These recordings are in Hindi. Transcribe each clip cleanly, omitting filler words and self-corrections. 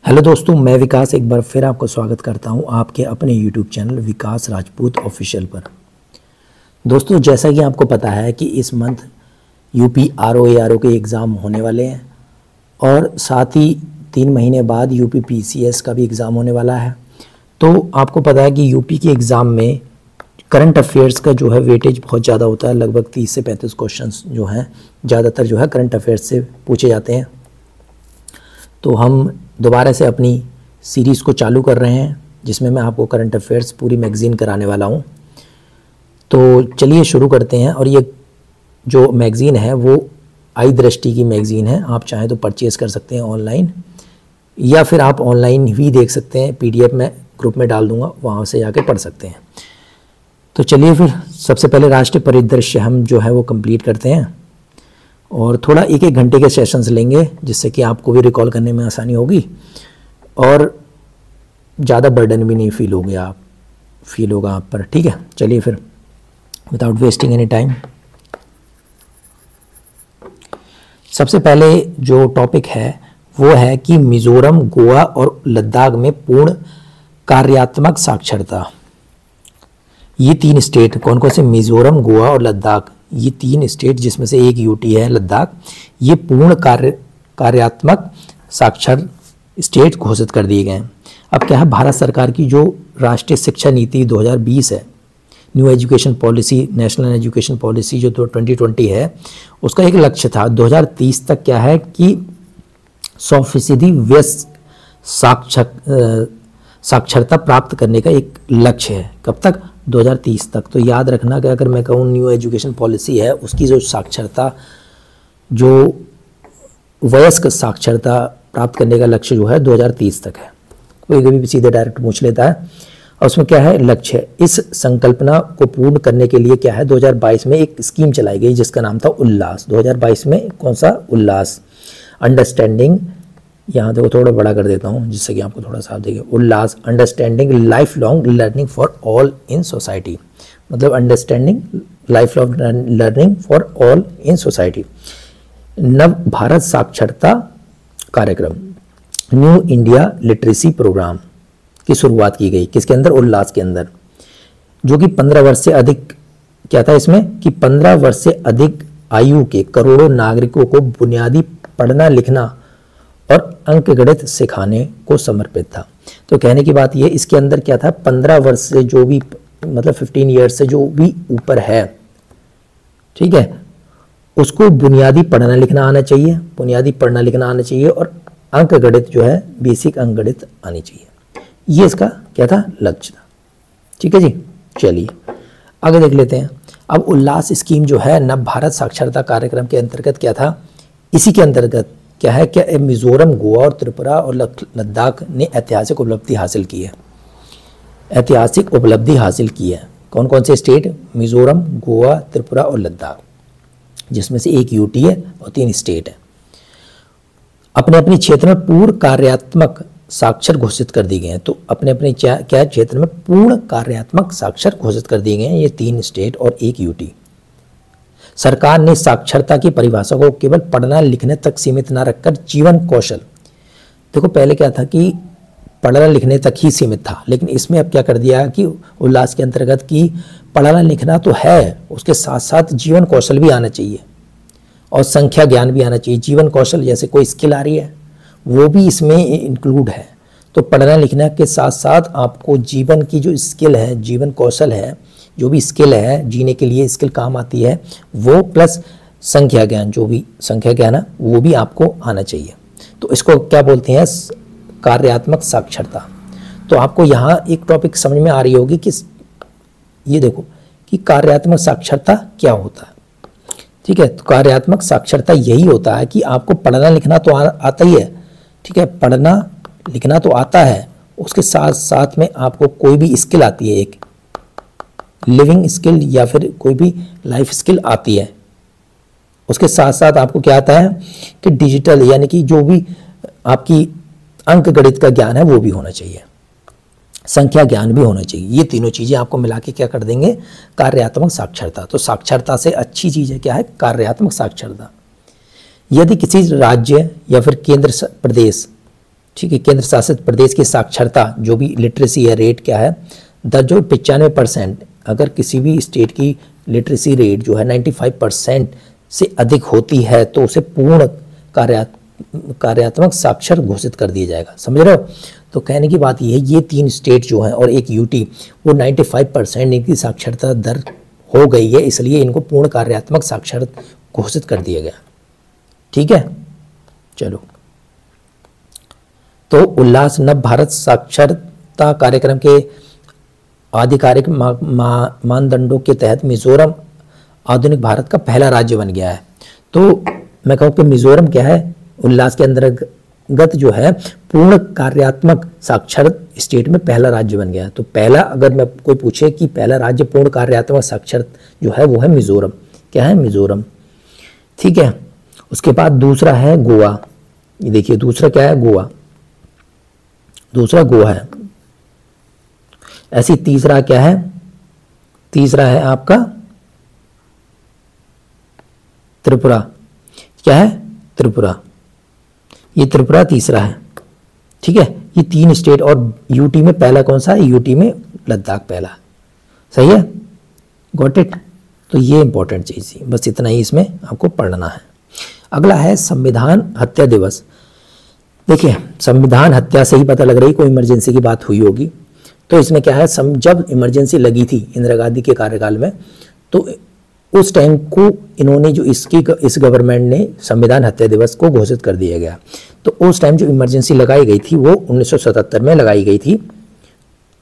हेलो दोस्तों, मैं विकास एक बार फिर आपको स्वागत करता हूं आपके अपने यूट्यूब चैनल विकास राजपूत ऑफिशियल पर। दोस्तों, जैसा कि आपको पता है कि इस मंथ यूपी आरओ के एग्ज़ाम होने वाले हैं और साथ ही 3 महीने बाद यूपी पीसीएस का भी एग्ज़ाम होने वाला है। तो आपको पता है कि यूपी के एग्ज़ाम में करंट अफेयर्स का जो है वेटेज बहुत ज़्यादा होता है। लगभग 30 से 35 क्वेश्चंस जो हैं ज़्यादातर जो है करंट अफेयर्स से पूछे जाते हैं। तो हम दोबारा से अपनी सीरीज़ को चालू कर रहे हैं जिसमें मैं आपको करंट अफेयर्स पूरी मैगज़ीन कराने वाला हूं। तो चलिए शुरू करते हैं। और ये जो मैगज़ीन है वो आई दृष्टि की मैगज़ीन है। आप चाहें तो परचेज़ कर सकते हैं ऑनलाइन, या फिर आप ऑनलाइन भी देख सकते हैं। PDF में ग्रुप में डाल दूंगा, वहाँ से जाके पढ़ सकते हैं। तो चलिए फिर सबसे पहले राष्ट्रीय परिदृश्य हम जो है वो कंप्लीट करते हैं और थोड़ा 1-1 घंटे के सेशंस लेंगे जिससे कि आपको भी रिकॉल करने में आसानी होगी और ज़्यादा बर्डन भी नहीं फील होगा आप पर। ठीक है, चलिए फिर विदाउट वेस्टिंग एनी टाइम सबसे पहले जो टॉपिक है वो है कि मिजोरम, गोवा और लद्दाख में पूर्ण कार्यात्मक साक्षरता। ये 3 स्टेट कौन कौन से, मिजोरम, गोवा और लद्दाख, ये 3 स्टेट जिसमें से एक यूटी है लद्दाख, ये पूर्ण कार्यात्मक साक्षर स्टेट घोषित कर दिए गए हैं। अब क्या है, भारत सरकार की जो राष्ट्रीय शिक्षा नीति 2020 है, new education policy, national education policy जो 2020 है, उसका एक लक्ष्य था 2030 तक क्या है कि 100% व्यस्त साक्षरता प्राप्त करने का एक लक्ष्य है। कब तक? 2030 तक। तो याद रखना कि अगर मैं कहूँ न्यू एजुकेशन पॉलिसी है, उसकी जो साक्षरता, जो वयस्क साक्षरता प्राप्त करने का लक्ष्य जो है 2030 तक है। कोई कभी भी सीधे डायरेक्ट पूछ लेता है। और उसमें क्या है, लक्ष्य। इस संकल्पना को पूर्ण करने के लिए क्या है, 2022 में एक स्कीम चलाई गई जिसका नाम था उल्लास। 2022 में कौन सा? उल्लास। अंडरस्टैंडिंग, यहाँ देखो थोड़ा बड़ा कर देता हूँ जिससे कि आपको थोड़ा साफ देखे। Ullas, understanding life long learning for all in society. मतलब understanding life long learning for all in society. Nav Bharat साक्षरता कार्यक्रम, न्यू इंडिया लिटरेसी प्रोग्राम की शुरुआत की गई। किसके अंदर? उल्लास के अंदर। जो कि 15 वर्ष से अधिक, क्या था इसमें कि 15 वर्ष से अधिक आयु के करोड़ों नागरिकों को बुनियादी पढ़ना लिखना और अंक गणित सिखाने को समर्पित था। तो कहने की बात ये, इसके अंदर क्या था, 15 वर्ष से जो भी, मतलब 15 ईयर्स से जो भी ऊपर है, ठीक है, उसको बुनियादी पढ़ना लिखना आना चाहिए, बुनियादी पढ़ना लिखना आना चाहिए और अंक गणित जो है, बेसिक अंक गणित आनी चाहिए। ये इसका क्या था, लक्ष्य था। ठीक है जी, चलिए आगे देख लेते हैं। अब उल्लास स्कीम जो है नव भारत साक्षरता कार्यक्रम के अंतर्गत क्या था, इसी के अंतर्गत क्या है, क्या मिजोरम, गोवा और त्रिपुरा और लद्दाख ने ऐतिहासिक उपलब्धि हासिल की है। ऐतिहासिक उपलब्धि हासिल की है। कौन कौन से स्टेट? मिजोरम, गोवा, त्रिपुरा और लद्दाख, जिसमें से एक यूटी है और 3 स्टेट है। अपने अपने क्षेत्र में पूर्ण कार्यात्मक साक्षर घोषित कर दिए गए हैं। तो अपने अपने क्या क्षेत्र में पूर्ण कार्यात्मक साक्षर घोषित कर दिए गए हैं, ये 3 स्टेट और एक यूटी। सरकार ने साक्षरता की परिभाषा को केवल पढ़ना लिखने तक सीमित न रखकर जीवन कौशल, देखो पहले क्या था कि पढ़ना लिखने तक ही सीमित था, लेकिन इसमें अब क्या कर दिया कि उल्लास के अंतर्गत कि पढ़ना लिखना तो है, उसके साथ साथ जीवन कौशल भी आना चाहिए और संख्या ज्ञान भी आना चाहिए। जीवन कौशल जैसे कोई स्किल आ रही है वो भी इसमें इंक्लूड है। तो पढ़ना लिखना के साथ साथ आपको जीवन की जो स्किल है, जीवन कौशल है, जो भी स्किल है, जीने के लिए स्किल काम आती है, वो प्लस संख्या ज्ञान, जो भी संख्या ज्ञान है वो भी आपको आना चाहिए। तो इसको क्या बोलते हैं, कार्यात्मक साक्षरता। तो आपको यहाँ एक टॉपिक समझ में आ रही होगी कि ये देखो कि कार्यात्मक साक्षरता क्या होता है। ठीक है, तो कार्यात्मक साक्षरता यही होता है कि आपको पढ़ना लिखना तो आता ही है, ठीक है, पढ़ना लिखना तो आता है, उसके साथ साथ में आपको कोई भी स्किल आती है, एक लिविंग स्किल या फिर कोई भी लाइफ स्किल आती है। उसके साथ साथ आपको क्या आता है कि डिजिटल, यानी कि जो भी आपकी अंक गणित का ज्ञान है वो भी होना चाहिए, संख्या ज्ञान भी होना चाहिए। ये तीनों चीज़ें आपको मिला के क्या कर देंगे, कार्यात्मक साक्षरता। तो साक्षरता से अच्छी चीज़ है क्या है, कार्यात्मक साक्षरता। यदि किसी राज्य या फिर केंद्र प्रदेश ठीक है। केंद्र शासित प्रदेश की साक्षरता जो भी लिटरेसी है रेट क्या है, जो 95%, अगर किसी भी स्टेट की लिटरेसी रेट जो है 95% से अधिक होती है तो उसे पूर्ण कार्यात्मक साक्षर घोषित कर दिया जाएगा। समझ रहे हो? तो कहने की बात यह है, ये 3 स्टेट जो हैं और एक यूटी, वो 95% इनकी साक्षरता दर हो गई है, इसलिए इनको पूर्ण कार्यात्मक साक्षर घोषित कर दिया गया। ठीक है, चलो। तो उल्लास नव भारत साक्षरता कार्यक्रम के आधिकारिक मानदंडों के तहत मिजोरम आधुनिक भारत का पहला राज्य बन गया है। तो मैं कहूँ कि मिजोरम क्या है, उल्लास के अंतर्गत जो है पूर्ण कार्यात्मक साक्षर स्टेट में पहला राज्य बन गया है। तो पहला, अगर मैं कोई पूछे कि पहला राज्य पूर्ण कार्यात्मक साक्षर जो है वो है मिजोरम। क्या है? मिजोरम। ठीक है। उसके बाद दूसरा है गोवा। ये देखिए दूसरा क्या है? गोवा। दूसरा गोवा है। ऐसी तीसरा क्या है? तीसरा है आपका त्रिपुरा। क्या है? त्रिपुरा। ये त्रिपुरा तीसरा है। ठीक है। ये 3 स्टेट, और यूटी में पहला कौन सा है? यूटी में लद्दाख पहला। सही है? Got it? तो ये इंपॉर्टेंट चीज थी, बस इतना ही इसमें आपको पढ़ना है। अगला है संविधान हत्या दिवस। देखिए संविधान हत्या से ही पता लग रही कोई इमरजेंसी की बात हुई होगी। तो इसमें क्या है, जब इमरजेंसी लगी थी इंदिरा गांधी के कार्यकाल में, तो उस टाइम को इन्होंने जो इस गवर्नमेंट ने संविधान हत्या दिवस को घोषित कर दिया गया। तो उस टाइम जो इमरजेंसी लगाई गई थी वो 1977 में लगाई गई थी,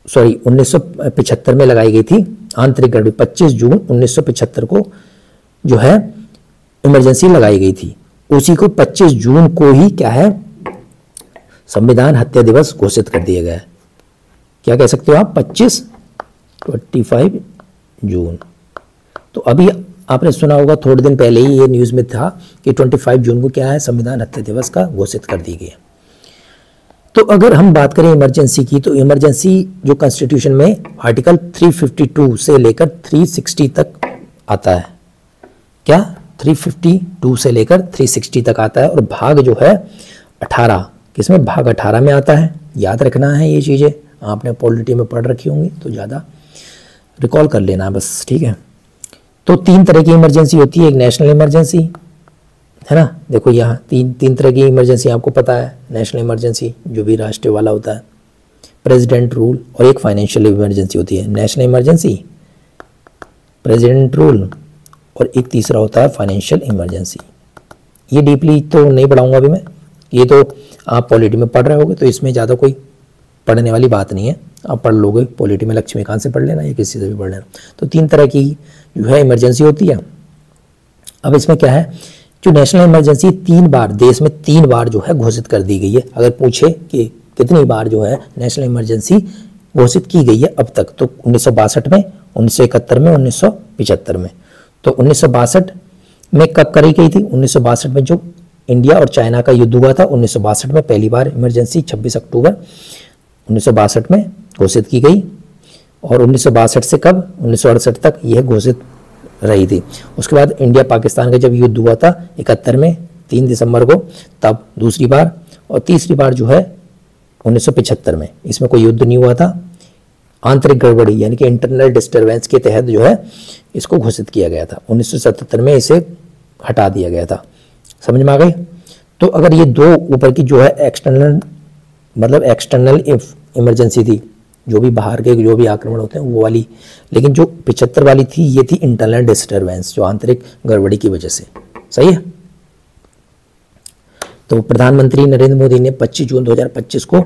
सॉरी 1975 में लगाई गई थी। आंतरिक गड़बड़ी 25 जून 1975 को जो है इमरजेंसी लगाई गई थी। उसी को 25 जून को ही क्या है, संविधान हत्या दिवस घोषित कर दिया गया है। क्या कह सकते हो आप? 25 जून। तो अभी आपने सुना होगा, थोड़े दिन पहले ही ये न्यूज़ में था कि 25 जून को क्या है, संविधान हत्या दिवस का घोषित कर दी गई। तो अगर हम बात करें इमरजेंसी की, तो इमरजेंसी जो कॉन्स्टिट्यूशन में आर्टिकल 352 से लेकर 360 तक आता है। क्या? 352 से लेकर 360 तक आता है। और भाग जो है 18, किसमें? भाग 18 में आता है। याद रखना है ये चीज़ें, आपने पॉलिटी में पढ़ रखी होंगी तो ज़्यादा रिकॉल कर लेना बस। ठीक है। तो 3 तरह की इमरजेंसी होती है। एक नेशनल इमरजेंसी है ना, देखो यहाँ तीन तरह की इमरजेंसी आपको पता है। नेशनल इमरजेंसी जो भी राष्ट्रीय वाला होता है, प्रेसिडेंट रूल, और एक फाइनेंशियल इमरजेंसी होती है। नेशनल इमरजेंसी, प्रेसिडेंट रूल, और एक तीसरा होता है फाइनेंशियल इमरजेंसी। ये डीपली तो नहीं पढ़ाऊंगा अभी मैं, ये तो आप पॉलिटी में पढ़ रहे होगे, तो इसमें ज़्यादा कोई पढ़ने वाली बात नहीं है। आप पढ़ लोगे पॉलिटी में, लक्ष्मीकांत से पढ़ लेना या किसी से भी पढ़ लेना। तो 3 तरह की जो है इमरजेंसी होती है। अब इसमें क्या है, जो नेशनल इमरजेंसी 3 बार, देश में 3 बार जो है घोषित कर दी गई है। अगर पूछे कि कितनी बार जो है नेशनल इमरजेंसी घोषित की गई है अब तक, तो 1962 में, 1971 में, 1975 में। तो 1962 में कब करी गई थी? 1962 में जो इंडिया और चाइना का युद्ध हुआ था, 1962 में पहली बार इमरजेंसी 26 अक्टूबर 1962 में घोषित की गई। और 1962 से कब? 1968 तक यह घोषित रही थी। उसके बाद इंडिया पाकिस्तान का जब युद्ध हुआ था 71 में 3 दिसंबर को, तब दूसरी बार। और तीसरी बार जो है 1975 में, इसमें कोई युद्ध नहीं हुआ था। आंतरिक गड़बड़ी यानी कि इंटरनल डिस्टर्बेंस के तहत जो है इसको घोषित किया गया था। 1977 में इसे हटा दिया गया था। समझ में आ गई? तो अगर ये 2 ऊपर की जो है एक्सटर्नल, मतलब एक्सटर्नल इमरजेंसी थी, जो भी बाहर के जो भी आक्रमण होते हैं वो वाली, लेकिन जो 75 वाली थी ये थी इंटरनल डिस्टर्बेंस, जो आंतरिक गड़बड़ी की वजह से। सही है। तो प्रधानमंत्री नरेंद्र मोदी ने 25 जून 2025 को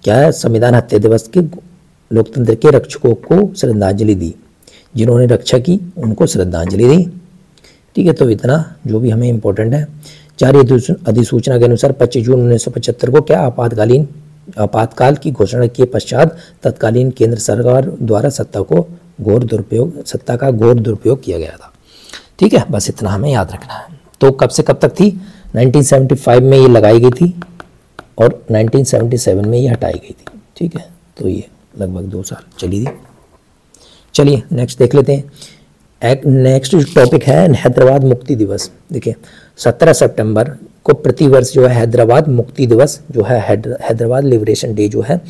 क्या है, संविधान हत्या दिवस के लोकतंत्र के रक्षकों को श्रद्धांजलि दी। जिन्होंने रक्षा की उनको श्रद्धांजलि दी। ठीक है। तो इतना जो भी हमें इंपॉर्टेंट है। जारी अधिसूचना के अनुसार 25 जून 1975 को क्या आपातकाल की घोषणा के पश्चात तत्कालीन केंद्र सरकार द्वारा सत्ता का घोर दुरुपयोग किया गया था। ठीक है, बस इतना हमें याद रखना है। तो कब से कब तक थी? 1975 में ये लगाई गई थी और 1977 में ये हटाई गई थी। ठीक है, तो ये लगभग 2 साल चली थी। चलिए नेक्स्ट देख लेते हैं। नेक्स्ट टॉपिक है हैदराबाद मुक्ति दिवस। देखिए 17 सितंबर को प्रतिवर्ष जो है हैदराबाद मुक्ति दिवस जो है हैदराबाद लिबरेशन डे जो है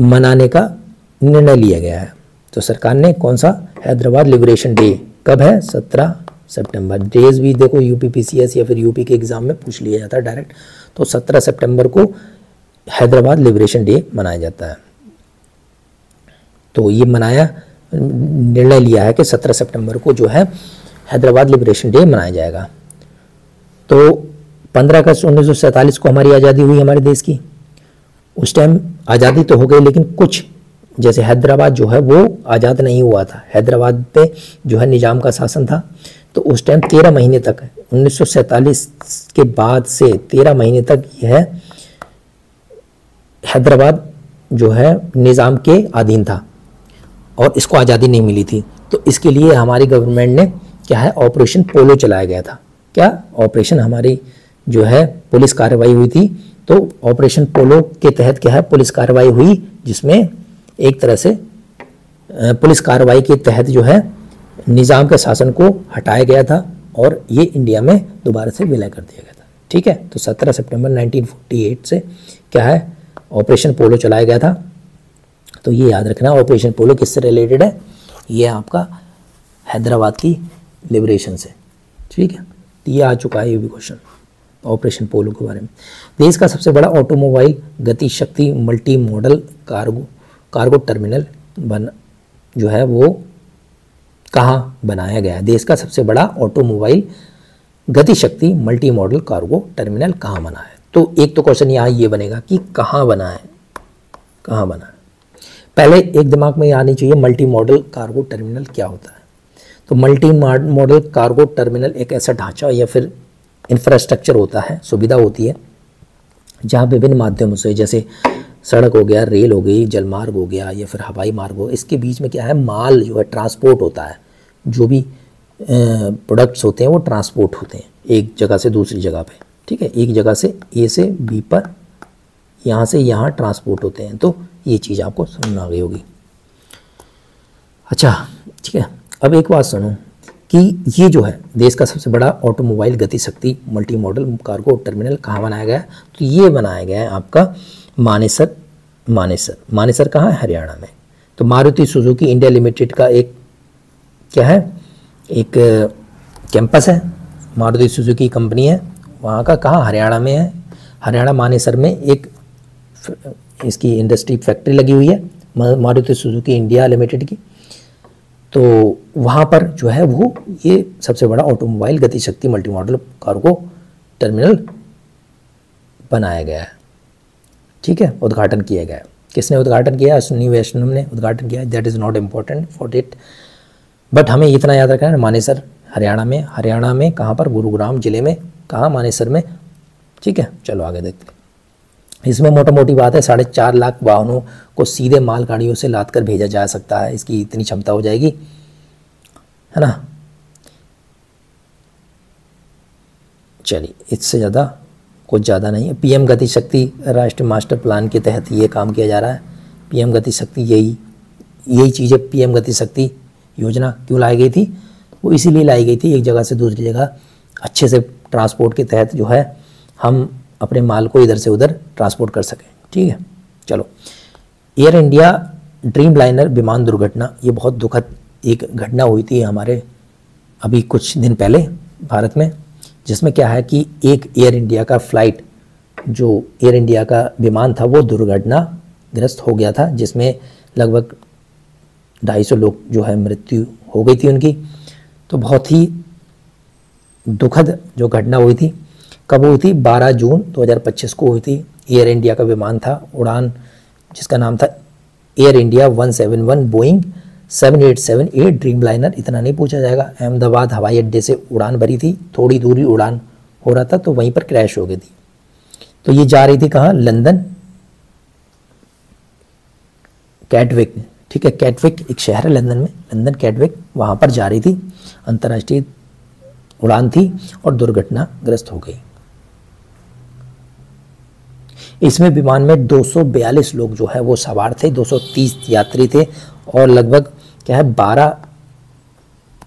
मनाने का निर्णय लिया गया है। तो सरकार ने कौन सा हैदराबाद लिबरेशन डे कब है? 17 सितंबर। डेज भी देखो यूपीपीसीएस या फिर यूपी के एग्जाम में पूछ लिया जाता है डायरेक्ट। तो 17 सितंबर को हैदराबाद लिबरेशन डे मनाया जाता है। तो ये निर्णय लिया है कि 17 सितंबर को जो है हैदराबाद लिबरेशन डे मनाया जाएगा। तो 15 अगस्त 1947 को हमारी आज़ादी हुई हमारे देश की। उस टाइम आज़ादी तो हो गई, लेकिन कुछ जैसे हैदराबाद जो है वो आज़ाद नहीं हुआ था। हैदराबाद पे जो है निज़ाम का शासन था। तो उस टाइम 13 महीने तक 1947 के बाद से 13 महीने तक यह हैदराबाद जो है निज़ाम के अधीन था और इसको आज़ादी नहीं मिली थी। तो इसके लिए हमारी गवर्नमेंट ने क्या है ऑपरेशन पोलो चलाया गया था। क्या ऑपरेशन हमारी जो है पुलिस कार्रवाई हुई थी। तो ऑपरेशन पोलो के तहत क्या है पुलिस कार्रवाई हुई, जिसमें एक तरह से पुलिस कार्रवाई के तहत जो है निज़ाम के शासन को हटाया गया था और ये इंडिया में दोबारा से विलय कर दिया गया था। ठीक है, तो 17 सितंबर 1948 से क्या है ऑपरेशन पोलो चलाया गया था। तो ये याद रखना ऑपरेशन पोलो किससे रिलेटेड है, ये आपका हैदराबाद की लिबरेशन से। ठीक है, तो ये आ चुका है ये भी क्वेश्चन ऑपरेशन पोलो के बारे में। देश का सबसे बड़ा ऑटोमोबाइल गति शक्ति मल्टी मॉडल कार्गो टर्मिनल जो है वो कहाँ बनाया गया है? देश का सबसे बड़ा ऑटोमोबाइल गति शक्ति मल्टी मॉडल कार्गो टर्मिनल कहाँ बना है? तो एक तो क्वेश्चन यहाँ ये बनेगा कि कहाँ बना है, कहाँ बना है। पहले एक दिमाग में आनी चाहिए मल्टी मॉडल कार्गो टर्मिनल क्या होता है। तो मल्टी मॉडल कार्गो टर्मिनल एक ऐसा ढांचा या फिर इंफ्रास्ट्रक्चर होता है, सुविधा होती है, जहाँ विभिन्न माध्यमों से जैसे सड़क हो गया, रेल हो गई, जलमार्ग हो गया या फिर हवाई मार्ग हो, इसके बीच में क्या है माल जो है ट्रांसपोर्ट होता है। जो भी प्रोडक्ट्स होते हैं वो ट्रांसपोर्ट होते हैं एक जगह से दूसरी जगह पे। ठीक है, एक जगह से ए से बी पर यहाँ से यहाँ ट्रांसपोर्ट होते हैं। तो ये चीज़ आपको समझ आ गई होगी। अच्छा ठीक है, अब एक बात सुनो कि ये जो है देश का सबसे बड़ा ऑटोमोबाइल गति शक्ति मल्टी मॉडल कार्गो टर्मिनल कहाँ बनाया गया है? तो ये बनाया गया है आपका मानेसर कहाँ है? हरियाणा में। तो मारुति सुजुकी इंडिया लिमिटेड का एक क्या है एक कैंपस है, मारुति सुजुकी कंपनी है वहाँ का, कहाँ? हरियाणा में है। हरियाणा मानेसर में एक इसकी इंडस्ट्री फैक्ट्री लगी हुई है मारुति सुजुकी इंडिया लिमिटेड की। तो वहाँ पर जो है वो ये सबसे बड़ा ऑटोमोबाइल गति शक्ति मल्टी मॉडल कार्गो टर्मिनल बनाया गया है। ठीक है, उद्घाटन किया गया है। किसने उद्घाटन किया? अश्विनी वैष्णव ने उद्घाटन किया। That is not important for it, but हमें इतना याद रखना है मानेसर हरियाणा में कहाँ पर? गुरुग्राम जिले में। कहाँ? मानेसर में। ठीक है, चलो आगे देखते हैं। इसमें मोटा मोटी बात है 4.5 लाख वाहनों को सीधे मालगाड़ियों से लाद कर भेजा जा सकता है। इसकी इतनी क्षमता हो जाएगी, है ना। चलिए, इससे ज़्यादा कुछ ज़्यादा नहीं है। पीएम गति शक्ति राष्ट्रीय मास्टर प्लान के तहत ये काम किया जा रहा है। पीएम गति शक्ति यही चीज़ें पीएम गति शक्ति योजना क्यों लाई गई थी? वो इसीलिए लाई गई थी एक जगह से दूसरी जगह अच्छे से ट्रांसपोर्ट के तहत जो है हम अपने माल को इधर से उधर ट्रांसपोर्ट कर सकें। ठीक है, चलो। एयर इंडिया ड्रीम लाइनर विमान दुर्घटना, ये बहुत दुखद एक घटना हुई थी हमारे अभी कुछ दिन पहले भारत में, जिसमें क्या है कि एक एयर इंडिया का फ्लाइट, जो एयर इंडिया का विमान था वो दुर्घटनाग्रस्त हो गया था, जिसमें लगभग 250 लोग जो है मृत्यु हो गई थी उनकी। तो बहुत ही दुखद जो घटना हुई थी। कब हुई थी? 12 जून 2025 को हुई थी। एयर इंडिया का विमान था, उड़ान जिसका नाम था air India 171 Boeing 7878 dream liner. इतना नहीं पूछा जाएगा। अहमदाबाद हवाई अड्डे से उड़ान भरी थी, थोड़ी दूरी उड़ान हो रहा था तो वहीं पर क्रैश हो गई थी। तो ये जा रही थी कहाँ? लंदन कैटविक। ठीक है, कैटविक एक शहर है लंदन में, लंदन कैटविक, वहाँ पर जा रही थी, अंतर्राष्ट्रीय उड़ान थी और दुर्घटनाग्रस्त हो गई। इसमें विमान में 242 लोग जो है वो सवार थे, 230 यात्री थे और लगभग क्या है 12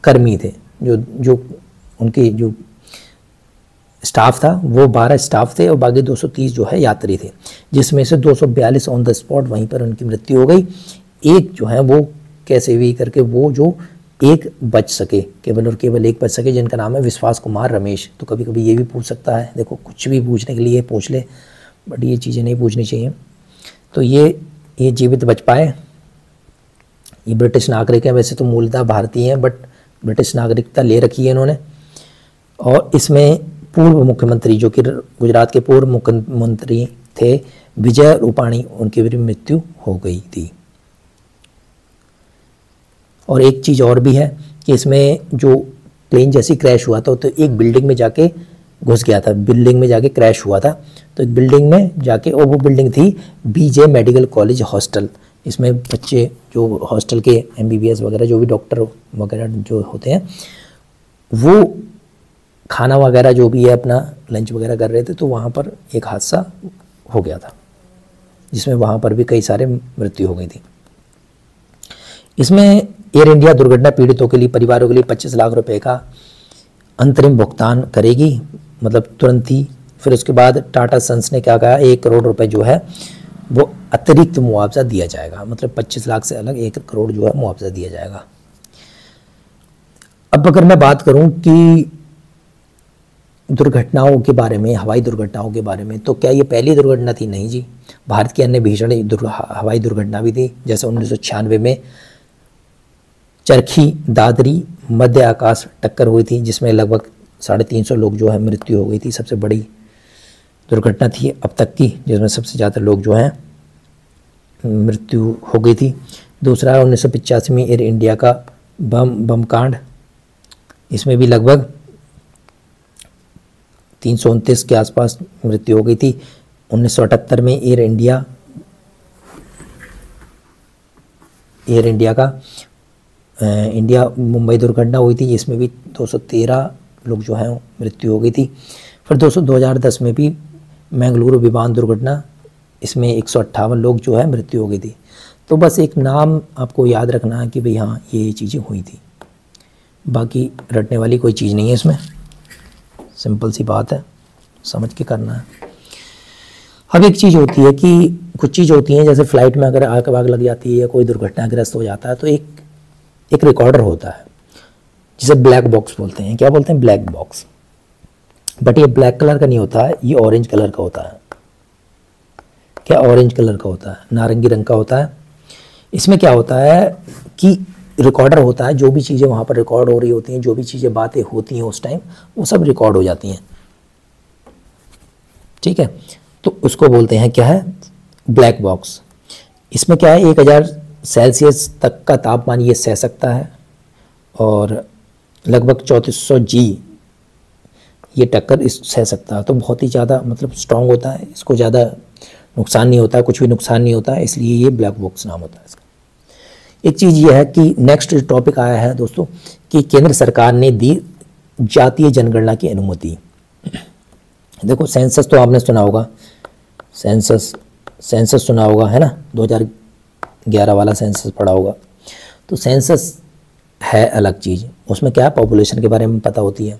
कर्मी थे जो उनकी जो स्टाफ था वो 12 स्टाफ थे और बाकी 230 जो है यात्री थे, जिसमें से 242 ऑन द स्पॉट वहीं पर उनकी मृत्यु हो गई। एक जो है वो कैसे भी करके वो जो एक बच सके, केवल और केवल एक बच सके, जिनका नाम है विश्वास कुमार रमेश। तो कभी कभी ये भी पूछ सकता है, देखो कुछ भी पूछने के लिए पूछ ले, बट ये चीज़ें नहीं पूछनी चाहिए। तो ये जीवित बच पाए। ये ब्रिटिश नागरिक हैं, वैसे तो मूलतः भारतीय हैं बट ब्रिटिश नागरिकता ले रखी है इन्होंने। और इसमें पूर्व मुख्यमंत्री जो कि गुजरात के पूर्व मुख्यमंत्री थे विजय रूपाणी, उनकी भी मृत्यु हो गई थी। और एक चीज़ और भी है कि इसमें जो प्लेन जैसी क्रैश हुआ था तो एक बिल्डिंग में जाके घुस गया था, बिल्डिंग में जाके क्रैश हुआ था। तो एक बिल्डिंग में जाके, और वो बिल्डिंग थी बीजे मेडिकल कॉलेज हॉस्टल। इसमें बच्चे जो हॉस्टल के MBBS वगैरह जो भी डॉक्टर वगैरह जो होते हैं वो खाना वगैरह जो भी है अपना लंच वगैरह कर रहे थे, तो वहाँ पर एक हादसा हो गया था जिसमें वहाँ पर भी कई सारे मृत्यु हो गई थी। इसमें एयर इंडिया दुर्घटना पीड़ितों के लिए, परिवारों के लिए 25 लाख रुपए का अंतरिम भुगतान करेगी, मतलब तुरंत ही। फिर उसके बाद टाटा सन्स ने क्या कहा, 1 करोड़ रुपए जो है वो अतिरिक्त मुआवजा दिया जाएगा, मतलब 25 लाख से अलग 1 करोड़ जो है मुआवजा दिया जाएगा। अब अगर मैं बात करूं कि दुर्घटनाओं के बारे में, हवाई दुर्घटनाओं के बारे में, तो क्या ये पहली दुर्घटना थी? नहीं जी, भारत की अन्य भीषण हवाई दुर्घटना भी थी। जैसे 1996 में चरखी दादरी मध्य आकाश टक्कर हुई थी, जिसमें लगभग 350 लोग जो है मृत्यु हो गई थी। सबसे बड़ी दुर्घटना थी अब तक की, जिसमें सबसे ज़्यादा लोग जो हैं मृत्यु हो गई थी। दूसरा 1985 में एयर इंडिया का बम कांड, इसमें भी लगभग 329 के आसपास मृत्यु हो गई थी। 1978 में एयर इंडिया का इंडिया मुंबई दुर्घटना हुई थी, जिसमें भी 213 लोग जो हैं मृत्यु हो गई थी। फिर 2010 में भी मंगलुरु विमान दुर्घटना, इसमें 158 लोग जो है मृत्यु हो गई थी। तो बस एक नाम आपको याद रखना है कि भाई हाँ ये चीज़ें हुई थी, बाकी रटने वाली कोई चीज़ नहीं है इसमें, सिंपल सी बात है, समझ के करना है। अब एक चीज़ होती है कि कुछ चीज़ होती हैं, जैसे फ़्लाइट में अगर आग वाग लग जाती है या कोई दुर्घटनाग्रस्त हो जाता है तो एक रिकॉर्डर होता है जिसे ब्लैक बॉक्स बोलते हैं। क्या बोलते हैं? Black box. बट ये ब्लैक कलर का नहीं होता है, ये ऑरेंज कलर का होता है। क्या? ऑरेंज कलर का होता है, नारंगी रंग का होता है। इसमें क्या होता है कि रिकॉर्डर होता है, जो भी चीज़ें वहाँ पर रिकॉर्ड हो रही होती हैं, जो भी चीज़ें बातें होती हैं उस टाइम, वो सब रिकॉर्ड हो जाती हैं। ठीक है, तो उसको बोलते हैं क्या है? Black box. इसमें क्या है, 1000 सेल्सियस तक का तापमान ये सह सकता है और लगभग 3400 G ये टक्कर इस सह सकता है। तो बहुत ही ज़्यादा मतलब स्ट्रांग होता है, इसको ज़्यादा नुकसान नहीं होता, कुछ भी नुकसान नहीं होता है, इसलिए ये ब्लैक बॉक्स नाम होता है इसका। एक चीज़ ये है कि नेक्स्ट टॉपिक आया है दोस्तों कि केंद्र सरकार ने दी जातीय जनगणना की अनुमति। देखो सेंसस तो आपने सुना होगा, सेंसस सुना होगा है ना, 2011 वाला सेंसस पढ़ा होगा। तो सेंसस है अलग चीज़, उसमें क्या है, पॉपुलेशन के बारे में पता होती है।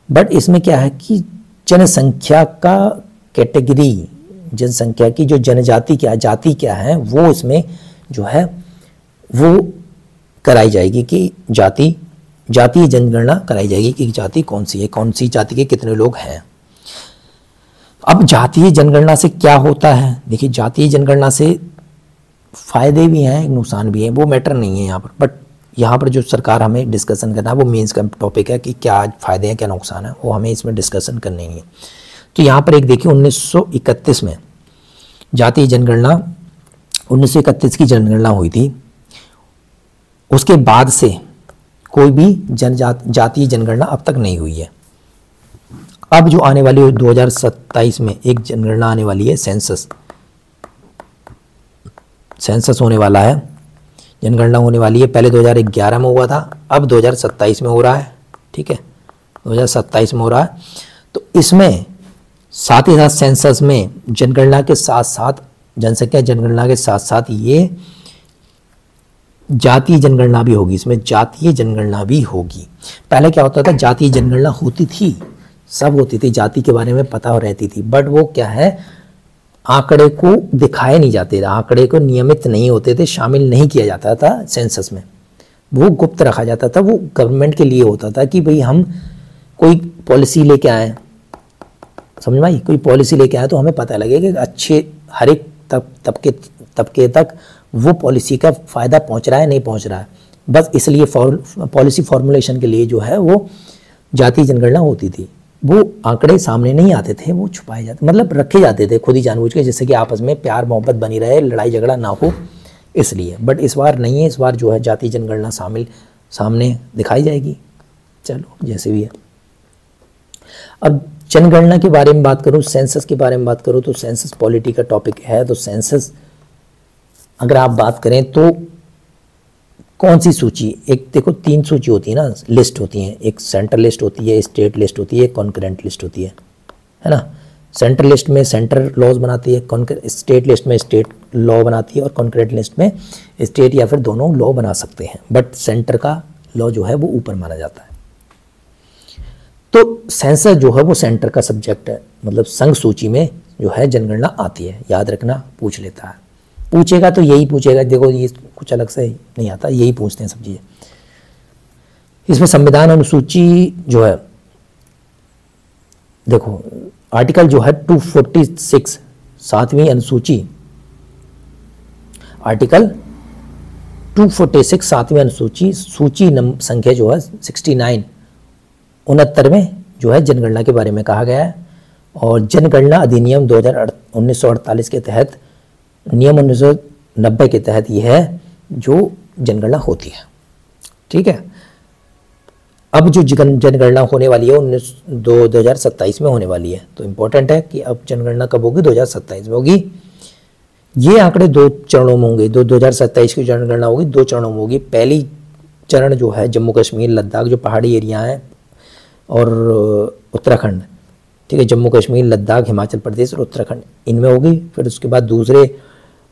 बट इसमें क्या है कि जनसंख्या का कैटेगरी, जनसंख्या की जो जनजाति क्या, जाति क्या है, वो इसमें जो है वो कराई जाएगी कि जातीय जनगणना कराई जाएगी कि जाति कौन सी है, कौन सी जाति के कितने लोग हैं। अब जातीय जनगणना से क्या होता है? देखिए जातीय जनगणना से फायदे भी हैं, नुकसान भी हैं, वो मैटर नहीं है यहाँ पर। बट यहाँ पर जो सरकार हमें डिस्कशन करना है वो मेंस का टॉपिक है कि क्या फायदे हैं क्या नुकसान है, वो हमें इसमें डिस्कशन करनी है। तो यहाँ पर एक देखिए 1931 में जातीय जनगणना, 1931 की जनगणना हुई थी। उसके बाद से कोई भी जातीय जनगणना अब तक नहीं हुई है। अब जो आने वाली 2027 में एक जनगणना आने वाली है, सेंसस होने वाला है, जनगणना होने वाली है। पहले 2011 में हुआ था, अब 2027 में हो रहा है। ठीक है, 2027 में हो रहा है। तो इसमें साथ ही साथ सेंसस में जनगणना के साथ साथ, जनसंख्या जनगणना के साथ साथ ये जातीय जनगणना भी होगी। इसमें जातीय जनगणना भी होगी। पहले क्या होता था, जातीय जनगणना होती थी सब होती थी, जाति के बारे में पता रहती थी, बट वो क्या है, आंकड़े को दिखाए नहीं जाते थे, आंकड़े को नियमित नहीं होते थे, शामिल नहीं किया जाता था सेंसस में, वो गुप्त रखा जाता था। वो गवर्नमेंट के लिए होता था कि भाई हम कोई पॉलिसी लेके आए, समझ में आई, कोई पॉलिसी लेके आए तो हमें पता लगे कि अच्छे हर एक तबके तक वो पॉलिसी का फ़ायदा पहुंच रहा है नहीं पहुंच रहा है। बस इसलिए पॉलिसी फॉर्मुलेशन के लिए जो है वो जाति जनगणना होती थी। वो आंकड़े सामने नहीं आते थे, वो छुपाए जाते, मतलब रखे जाते थे खुद ही जानबूझ के, जिससे कि आपस में प्यार मोहब्बत बनी रहे, लड़ाई झगड़ा ना हो इसलिए। बट इस बार नहीं है, इस बार जो है जाति जनगणना सामने दिखाई जाएगी। चलो जैसे भी है। अब जनगणना के बारे में बात करूँ, सेंसस के बारे में बात करूँ, तो सेंसस पॉलिटी का टॉपिक है। तो सेंसस अगर आप बात करें तो कौन सी सूची, एक देखो 3 सूची होती है ना, लिस्ट होती हैं, एक सेंट्रल लिस्ट होती है, स्टेट लिस्ट होती है, कॉन्करेंट लिस्ट होती है ना। सेंट्रल लिस्ट में सेंटर लॉज बनाती है, स्टेट लिस्ट में स्टेट लॉ बनाती है, और कॉन्करेंट लिस्ट में स्टेट या फिर दोनों लॉ बना सकते हैं, बट सेंटर का लॉ जो है वो ऊपर माना जाता है। तो सेंसस जो है वो सेंटर का सब्जेक्ट है, मतलब संघ सूची में जो है जनगणना आती है, याद रखना, पूछ लेता है, पूछेगा तो यही पूछेगा, देखो ये कुछ अलग से नहीं आता, यही पूछते हैं सब चीज़ें। इसमें संविधान अनुसूची जो है, देखो आर्टिकल जो है 246 7वीं अनुसूची, आर्टिकल 246 7वीं अनुसूची, सूची संख्या जो है 69 69 जो है जनगणना के बारे में कहा गया है। और जनगणना अधिनियम 1948 के तहत, नियम 1990 के तहत यह है जो जनगणना होती है। ठीक है। अब जो जनगणना होने वाली है 2027 में होने वाली है, तो इम्पोर्टेंट है कि अब जनगणना कब होगी, 2027 में होगी। ये आंकड़े 2 चरणों में होंगे, 2027 की जनगणना होगी 2 चरणों में होगी। पहली चरण जो है जम्मू कश्मीर लद्दाख जो पहाड़ी एरिया हैं और उत्तराखंड, ठीक है, जम्मू कश्मीर लद्दाख हिमाचल प्रदेश और उत्तराखंड इनमें होगी। फिर उसके बाद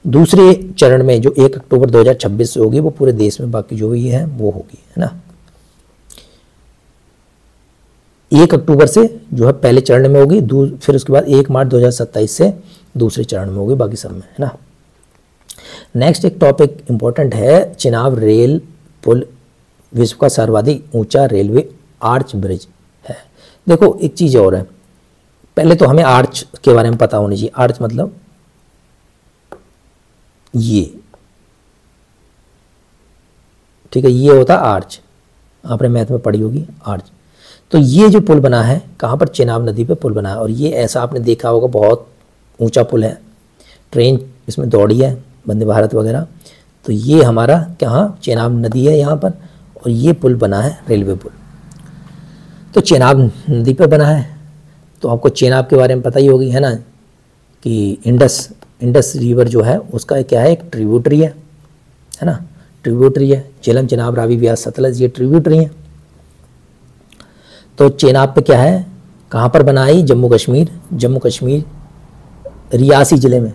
दूसरे चरण में जो 1 अक्टूबर 2026 से होगी वो पूरे देश में बाकी जो भी है वो होगी, है ना। 1 अक्टूबर से जो है पहले चरण में होगी, फिर उसके बाद 1 मार्च 2027 से दूसरे चरण में होगी, बाकी सब में, है ना। नेक्स्ट एक टॉपिक इंपॉर्टेंट है, चिनाब रेल पुल विश्व का सर्वाधिक ऊंचा रेलवे आर्च ब्रिज है। देखो एक चीज़ और है, पहले तो हमें आर्च के बारे में पता होनी चाहिए। आर्च मतलब ये, ठीक है, ये होता आर्च, आपने मैथ में पढ़ी होगी आर्च। तो ये जो पुल बना है कहाँ पर, चेनाब नदी पे पुल बना है, और ये ऐसा आपने देखा होगा बहुत ऊंचा पुल है, ट्रेन इसमें दौड़ी है, वंदे भारत वगैरह। तो ये हमारा कहाँ, चेनाब नदी है यहाँ पर, और ये पुल बना है रेलवे पुल। तो चेनाब नदी पे बना है, तो आपको चेनाब के बारे में पता ही होगी, है ना, कि इंडस रिवर जो है उसका क्या है, एक ट्रिब्यूटरी है ना, ट्रिब्यूटरी है। झेलम, चेनाब, रावी, ब्यास, सतलज ये ट्रिब्यूटरी है। तो चेनाब पे क्या है, कहाँ पर बना है, जम्मू कश्मीर रियासी ज़िले में,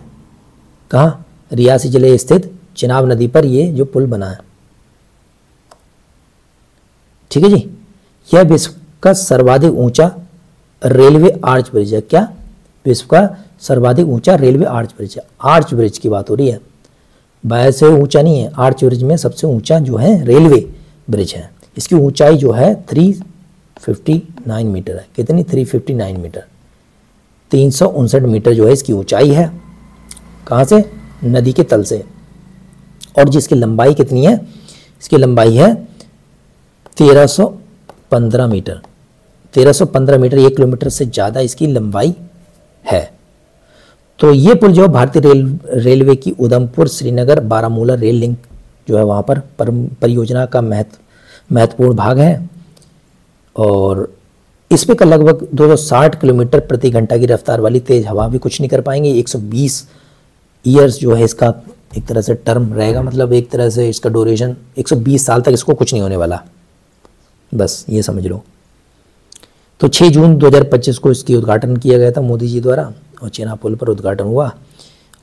कहाँ, रियासी ज़िले स्थित चेनाब नदी पर ये जो पुल बना है, ठीक है जी। यह विश्व का सर्वाधिक ऊंचा रेलवे आर्च ब्रिज है। क्या, विश्व का सर्वाधिक ऊंचा रेलवे आर्च ब्रिज है। आर्च ब्रिज की बात हो रही है, बाय से ऊंचा नहीं है, आर्च ब्रिज में सबसे ऊंचा जो है रेलवे ब्रिज है। इसकी ऊंचाई जो है 359 मीटर है। कितनी, 359 मीटर, 359 मीटर जो है इसकी ऊंचाई है। कहाँ से, नदी के तल से। और जिसकी लंबाई कितनी है, इसकी लंबाई है 1315 मीटर। 1315 मीटर, 1 किलोमीटर से ज़्यादा इसकी लंबाई है। तो ये पुल जो भारतीय रेलवे की उधमपुर श्रीनगर बारामूला रेल लिंक जो है वहाँ पर परियोजना का महत्वपूर्ण भाग है। और इस पे का लगभग 260 किलोमीटर प्रति घंटा की रफ्तार वाली तेज हवा भी कुछ नहीं कर पाएंगे। 120 ईयर्स जो है इसका एक तरह से टर्म रहेगा, मतलब एक तरह से इसका ड्यूरेशन 120 साल तक इसको कुछ नहीं होने वाला, बस ये समझ लो। तो 6 जून 2025 को इसकी उद्घाटन किया गया था मोदी जी द्वारा, और चेनाब पुल पर उद्घाटन हुआ।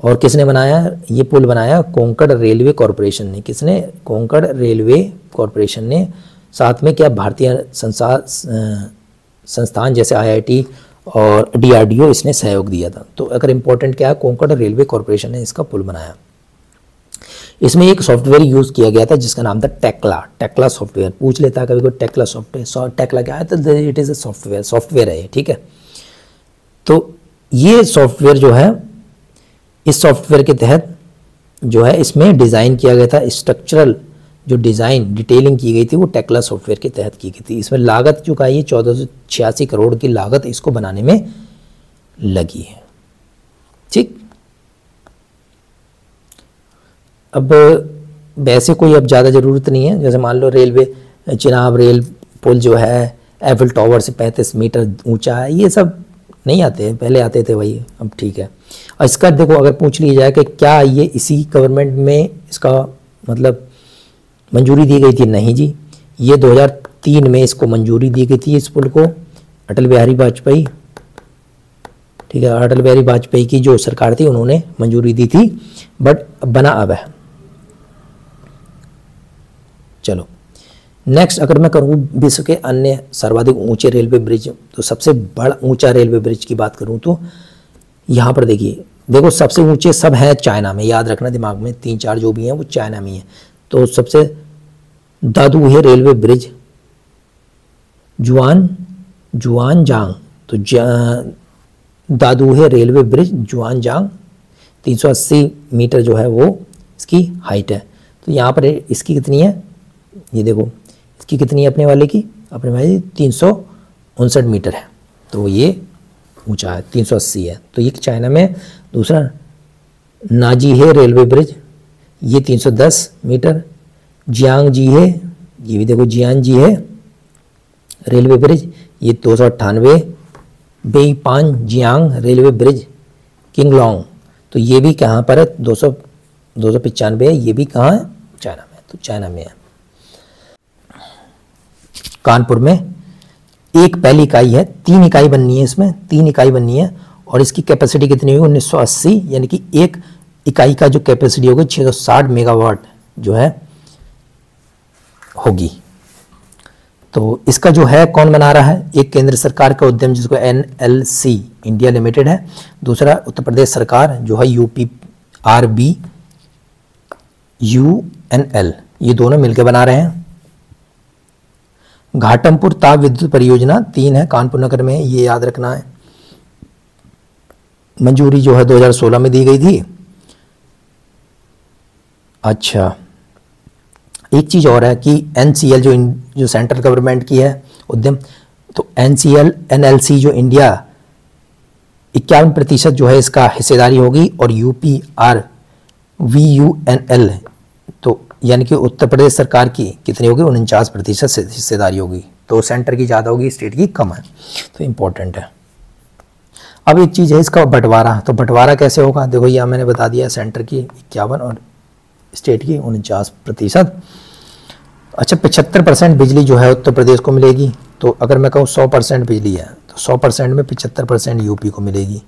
और किसने बनाया ये पुल, बनाया कोंकण रेलवे कॉरपोरेशन ने। किसने, कोंकण रेलवे कॉरपोरेशन ने। साथ में क्या, भारतीय संस्थान जैसे IIT और DRDO इसने सहयोग दिया था। तो अगर इम्पोर्टेंट क्या है, कोंकण रेलवे कॉरपोरेशन ने इसका पुल बनाया। इसमें एक सॉफ्टवेयर यूज़ किया गया था जिसका नाम था टेक्ला सॉफ्टवेयर। पूछ लेता है कभी कोई टेक्ला सॉफ्टवेयर, टेक्ला क्या है, तो इट इज़ अ सॉफ्टवेयर है ये, ठीक है। तो ये सॉफ्टवेयर जो है, इस सॉफ्टवेयर के तहत जो है इसमें डिज़ाइन किया गया था, स्ट्रक्चरल जो डिज़ाइन डिटेलिंग की गई थी वो टेक्ला सॉफ्टवेयर के तहत की गई थी। इसमें लागत जो है 1486 करोड़ की लागत इसको बनाने में लगी है, ठीक। अब वैसे कोई अब ज़्यादा ज़रूरत नहीं है, जैसे मान लो रेलवे चिनाब रेल पुल जो है एफिल टावर से 35 मीटर ऊंचा है, ये सब नहीं आते हैं, पहले आते थे वही, अब ठीक है। और इसका देखो अगर पूछ लिया जाए कि क्या ये इसी गवर्नमेंट में इसका मतलब मंजूरी दी गई थी, नहीं जी, ये 2003 में इसको मंजूरी दी गई थी इस पुल को, अटल बिहारी वाजपेयी, ठीक है, अटल बिहारी वाजपेयी की जो सरकार थी उन्होंने मंजूरी दी थी, बट बना अब है। चलो नेक्स्ट, अगर मैं करूँ विश्व के अन्य सर्वाधिक ऊंचे रेलवे ब्रिज, तो सबसे बड़ा ऊंचा रेलवे ब्रिज की बात करूँ तो यहाँ पर देखो सबसे ऊंचे सब हैं चाइना में, याद रखना दिमाग में, 3-4 जो भी हैं वो चाइना में है। तो सबसे दादुहे रेलवे ब्रिज जुआनजांग, तो दादुहे रेलवे ब्रिज जुआनजांग 380 मीटर जो है वो इसकी हाइट है। तो यहाँ पर इसकी कितनी है, ये देखो इसकी कितनी है, अपने वाले 359 मीटर है, तो ये ऊंचा है, 380 है, तो ये चाइना में। दूसरा नाजीहे रेलवे ब्रिज, ये 310 मीटर। जियांगजीहे, ये भी देखो जियांगजीहे रेलवे ब्रिज, ये 298। बेईपानजियांग रेलवे ब्रिज किंगलोंग, तो ये भी कहाँ पर है, 295 है, ये भी कहाँ है, चाइना में, तो चाइना में है। कानपुर में एक पहली इकाई है, 3 इकाई बननी है, इसमें 3 इकाई बननी है, और इसकी कैपेसिटी कितनी होगी 1980, यानी कि एक इकाई का जो कैपेसिटी होगी 660 मेगावाट जो है होगी। तो इसका जो है कौन बना रहा है, एक केंद्र सरकार का उद्यम जिसको NLC इंडिया लिमिटेड है, दूसरा उत्तर प्रदेश सरकार जो है UPRBUNL, ये दोनों मिलकर बना रहे हैं। घाटमपुर ताप विद्युत परियोजना 3 है, कानपुर नगर में, ये याद रखना है। मंजूरी जो है 2016 में दी गई थी। अच्छा, एक चीज़ और है कि NCL जो सेंट्रल गवर्नमेंट की है उद्यम, तो NLC जो इंडिया 51% जो है इसका हिस्सेदारी होगी, और UPRVUNL तो यानी कि उत्तर प्रदेश सरकार की कितनी होगी, 49% हिस्सेदारी होगी। तो सेंटर की ज़्यादा होगी, स्टेट की कम है, तो इम्पोर्टेंट है। अब एक चीज़ है इसका बंटवारा, तो बंटवारा कैसे होगा, देखो यहाँ मैंने बता दिया, सेंटर की 51 और स्टेट की 49%। अच्छा, 75% बिजली जो है उत्तर प्रदेश को मिलेगी। तो अगर मैं कहूँ 100% बिजली है, तो 100% में 75% यूपी को मिलेगी,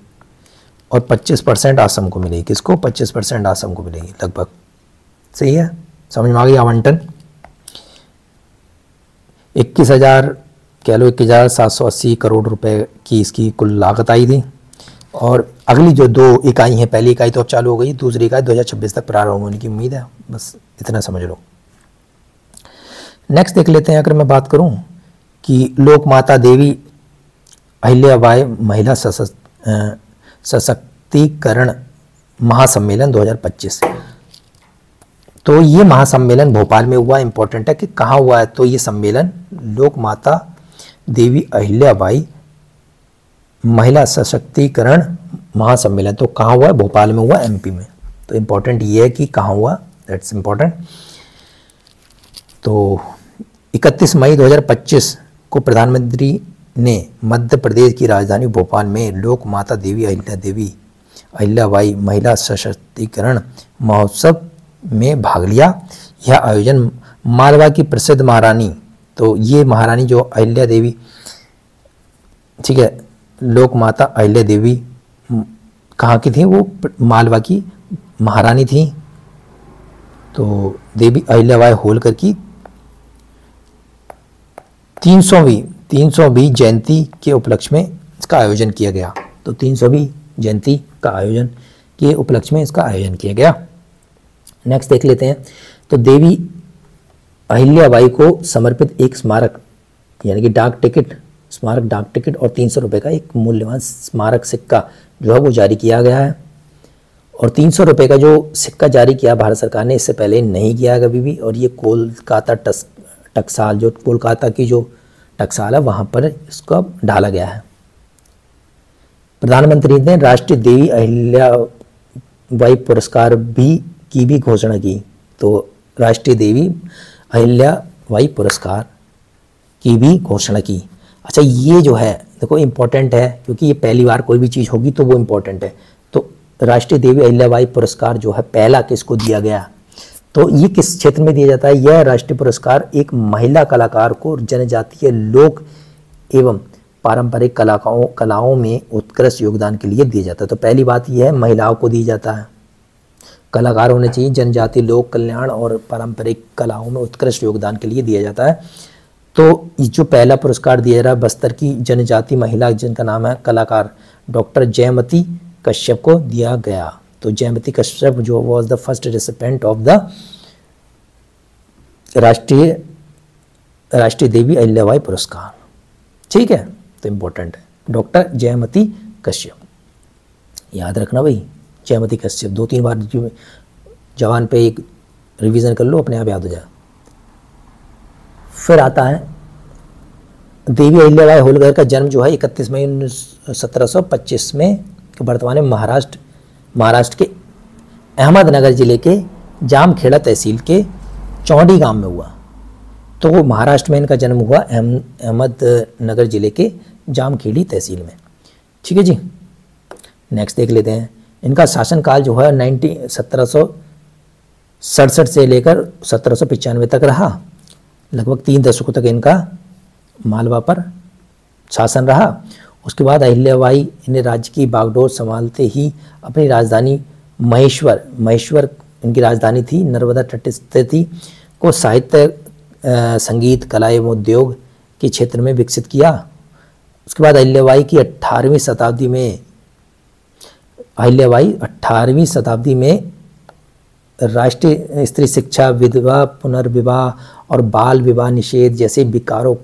और 25% असम को मिलेगी। किसको, 25% असम को मिलेगी लगभग, सही है, समझ में आ गई। आवंटन 21,000 कह लो, 21,780 करोड़ रुपए की इसकी कुल लागत आई थी। और अगली जो 2 इकाई हैं, पहली इकाई तो अब चालू हो गई, दूसरी इकाई 2026 तक प्रारंभ होने की उम्मीद है, बस इतना समझ लो। नेक्स्ट देख लेते हैं, अगर मैं बात करूं कि लोक माता देवी अहिल्याबाई महिला सशक्तिकरण महासम्मेलन 2025, तो ये महासम्मेलन भोपाल में हुआ। इंपॉर्टेंट है कि कहाँ हुआ है, तो ये सम्मेलन लोक माता देवी अहिल्याबाई महिला सशक्तिकरण महासम्मेलन, तो कहाँ हुआ है, भोपाल में हुआ, MP में। तो इम्पोर्टेंट ये है कि कहाँ हुआ, दैट्स इम्पोर्टेंट। तो 31 मई 2025 को प्रधानमंत्री ने मध्य प्रदेश की राजधानी भोपाल में लोक माता देवी अहिल्याबाई महिला सशक्तिकरण महोत्सव में भाग लिया। यह आयोजन मालवा की प्रसिद्ध महारानी, तो ये महारानी जो अहिल्या देवी, ठीक है, लोक माता अहिल्या देवी कहाँ की थी, वो मालवा की महारानी थी। तो देवी अहिल्याबाई होलकर की 300वीं 300वीं जयंती के उपलक्ष्य में इसका आयोजन किया गया। तो 300वीं जयंती का आयोजन के उपलक्ष्य में इसका आयोजन किया गया। नेक्स्ट देख लेते हैं। तो देवी अहिल्याबाई को समर्पित एक स्मारक यानी कि डाक टिकट, स्मारक डाक टिकट और 300 रुपये का एक मूल्यवान स्मारक सिक्का जो है वो जारी किया गया है। और 300 रुपये का जो सिक्का जारी किया भारत सरकार ने, इससे पहले नहीं किया कभी भी। और ये कोलकाता टकसाल, जो कोलकाता की जो टकसाल है वहाँ पर इसका डाला गया है। प्रधानमंत्री ने राष्ट्रीय देवी अहिल्याबाई पुरस्कार की भी घोषणा की। तो राष्ट्रीय देवी अहिल्याबाई पुरस्कार की भी घोषणा की। अच्छा, ये जो है देखो इम्पोर्टेंट है, क्योंकि ये पहली बार कोई भी चीज़ होगी तो वो इम्पोर्टेंट है। तो राष्ट्रीय देवी अहिल्याबाई पुरस्कार जो है पहला किसको दिया गया, तो ये किस क्षेत्र में दिया जाता है? यह राष्ट्रीय पुरस्कार एक महिला कलाकार को जनजातीय लोक एवं पारंपरिक कलाओं में उत्कृष्ट योगदान के लिए दिया जाता है। तो पहली बात यह है, महिलाओं को दिया जाता है, कलाकार होने चाहिए, जनजातीय लोक कल्याण और पारंपरिक कलाओं में उत्कृष्ट योगदान के लिए दिया जाता है। तो जो पहला पुरस्कार दिया जा रहा है बस्तर की जनजाति महिला जिनका नाम है कलाकार डॉक्टर जयमती कश्यप को दिया गया। तो जयमती कश्यप जो was the first recipient of the राष्ट्रीय देवी अहिल्याबाई पुरस्कार। ठीक है, तो इम्पोर्टेंट है डॉक्टर जयमती कश्यप, याद रखना भाई, जयमती कश्यप 2-3 बार जवान पे एक रिवीजन कर लो, अपने आप याद हो जाए। फिर आता है देवी अहिल्याबाई होलकर का जन्म जो है 31 मई 1725 में वर्तमान में महाराष्ट्र के अहमदनगर जिले के जामखेड़ा तहसील के चौंडी गांव में हुआ। तो महाराष्ट्र में इनका जन्म हुआ अहमदनगर जिले के जामखेड़ी तहसील में। ठीक है जी, नेक्स्ट देख लेते हैं। इनका शासनकाल जो है 1767 से लेकर 1795 तक रहा। लगभग 3 दशकों तक इनका मालवा पर शासन रहा। उसके बाद अहिल्याबाई ने राज्य की बागडोर संभालते ही अपनी राजधानी महेश्वर इनकी राजधानी थी, नर्मदा तट स्थित थी, को साहित्य, संगीत, कला एवं उद्योग के क्षेत्र में विकसित किया। उसके बाद अहिल्याबाई 18वीं शताब्दी में राष्ट्रीय स्त्री शिक्षा, विधवा पुनर्विवाह और बाल विवाह निषेध जैसे विकारों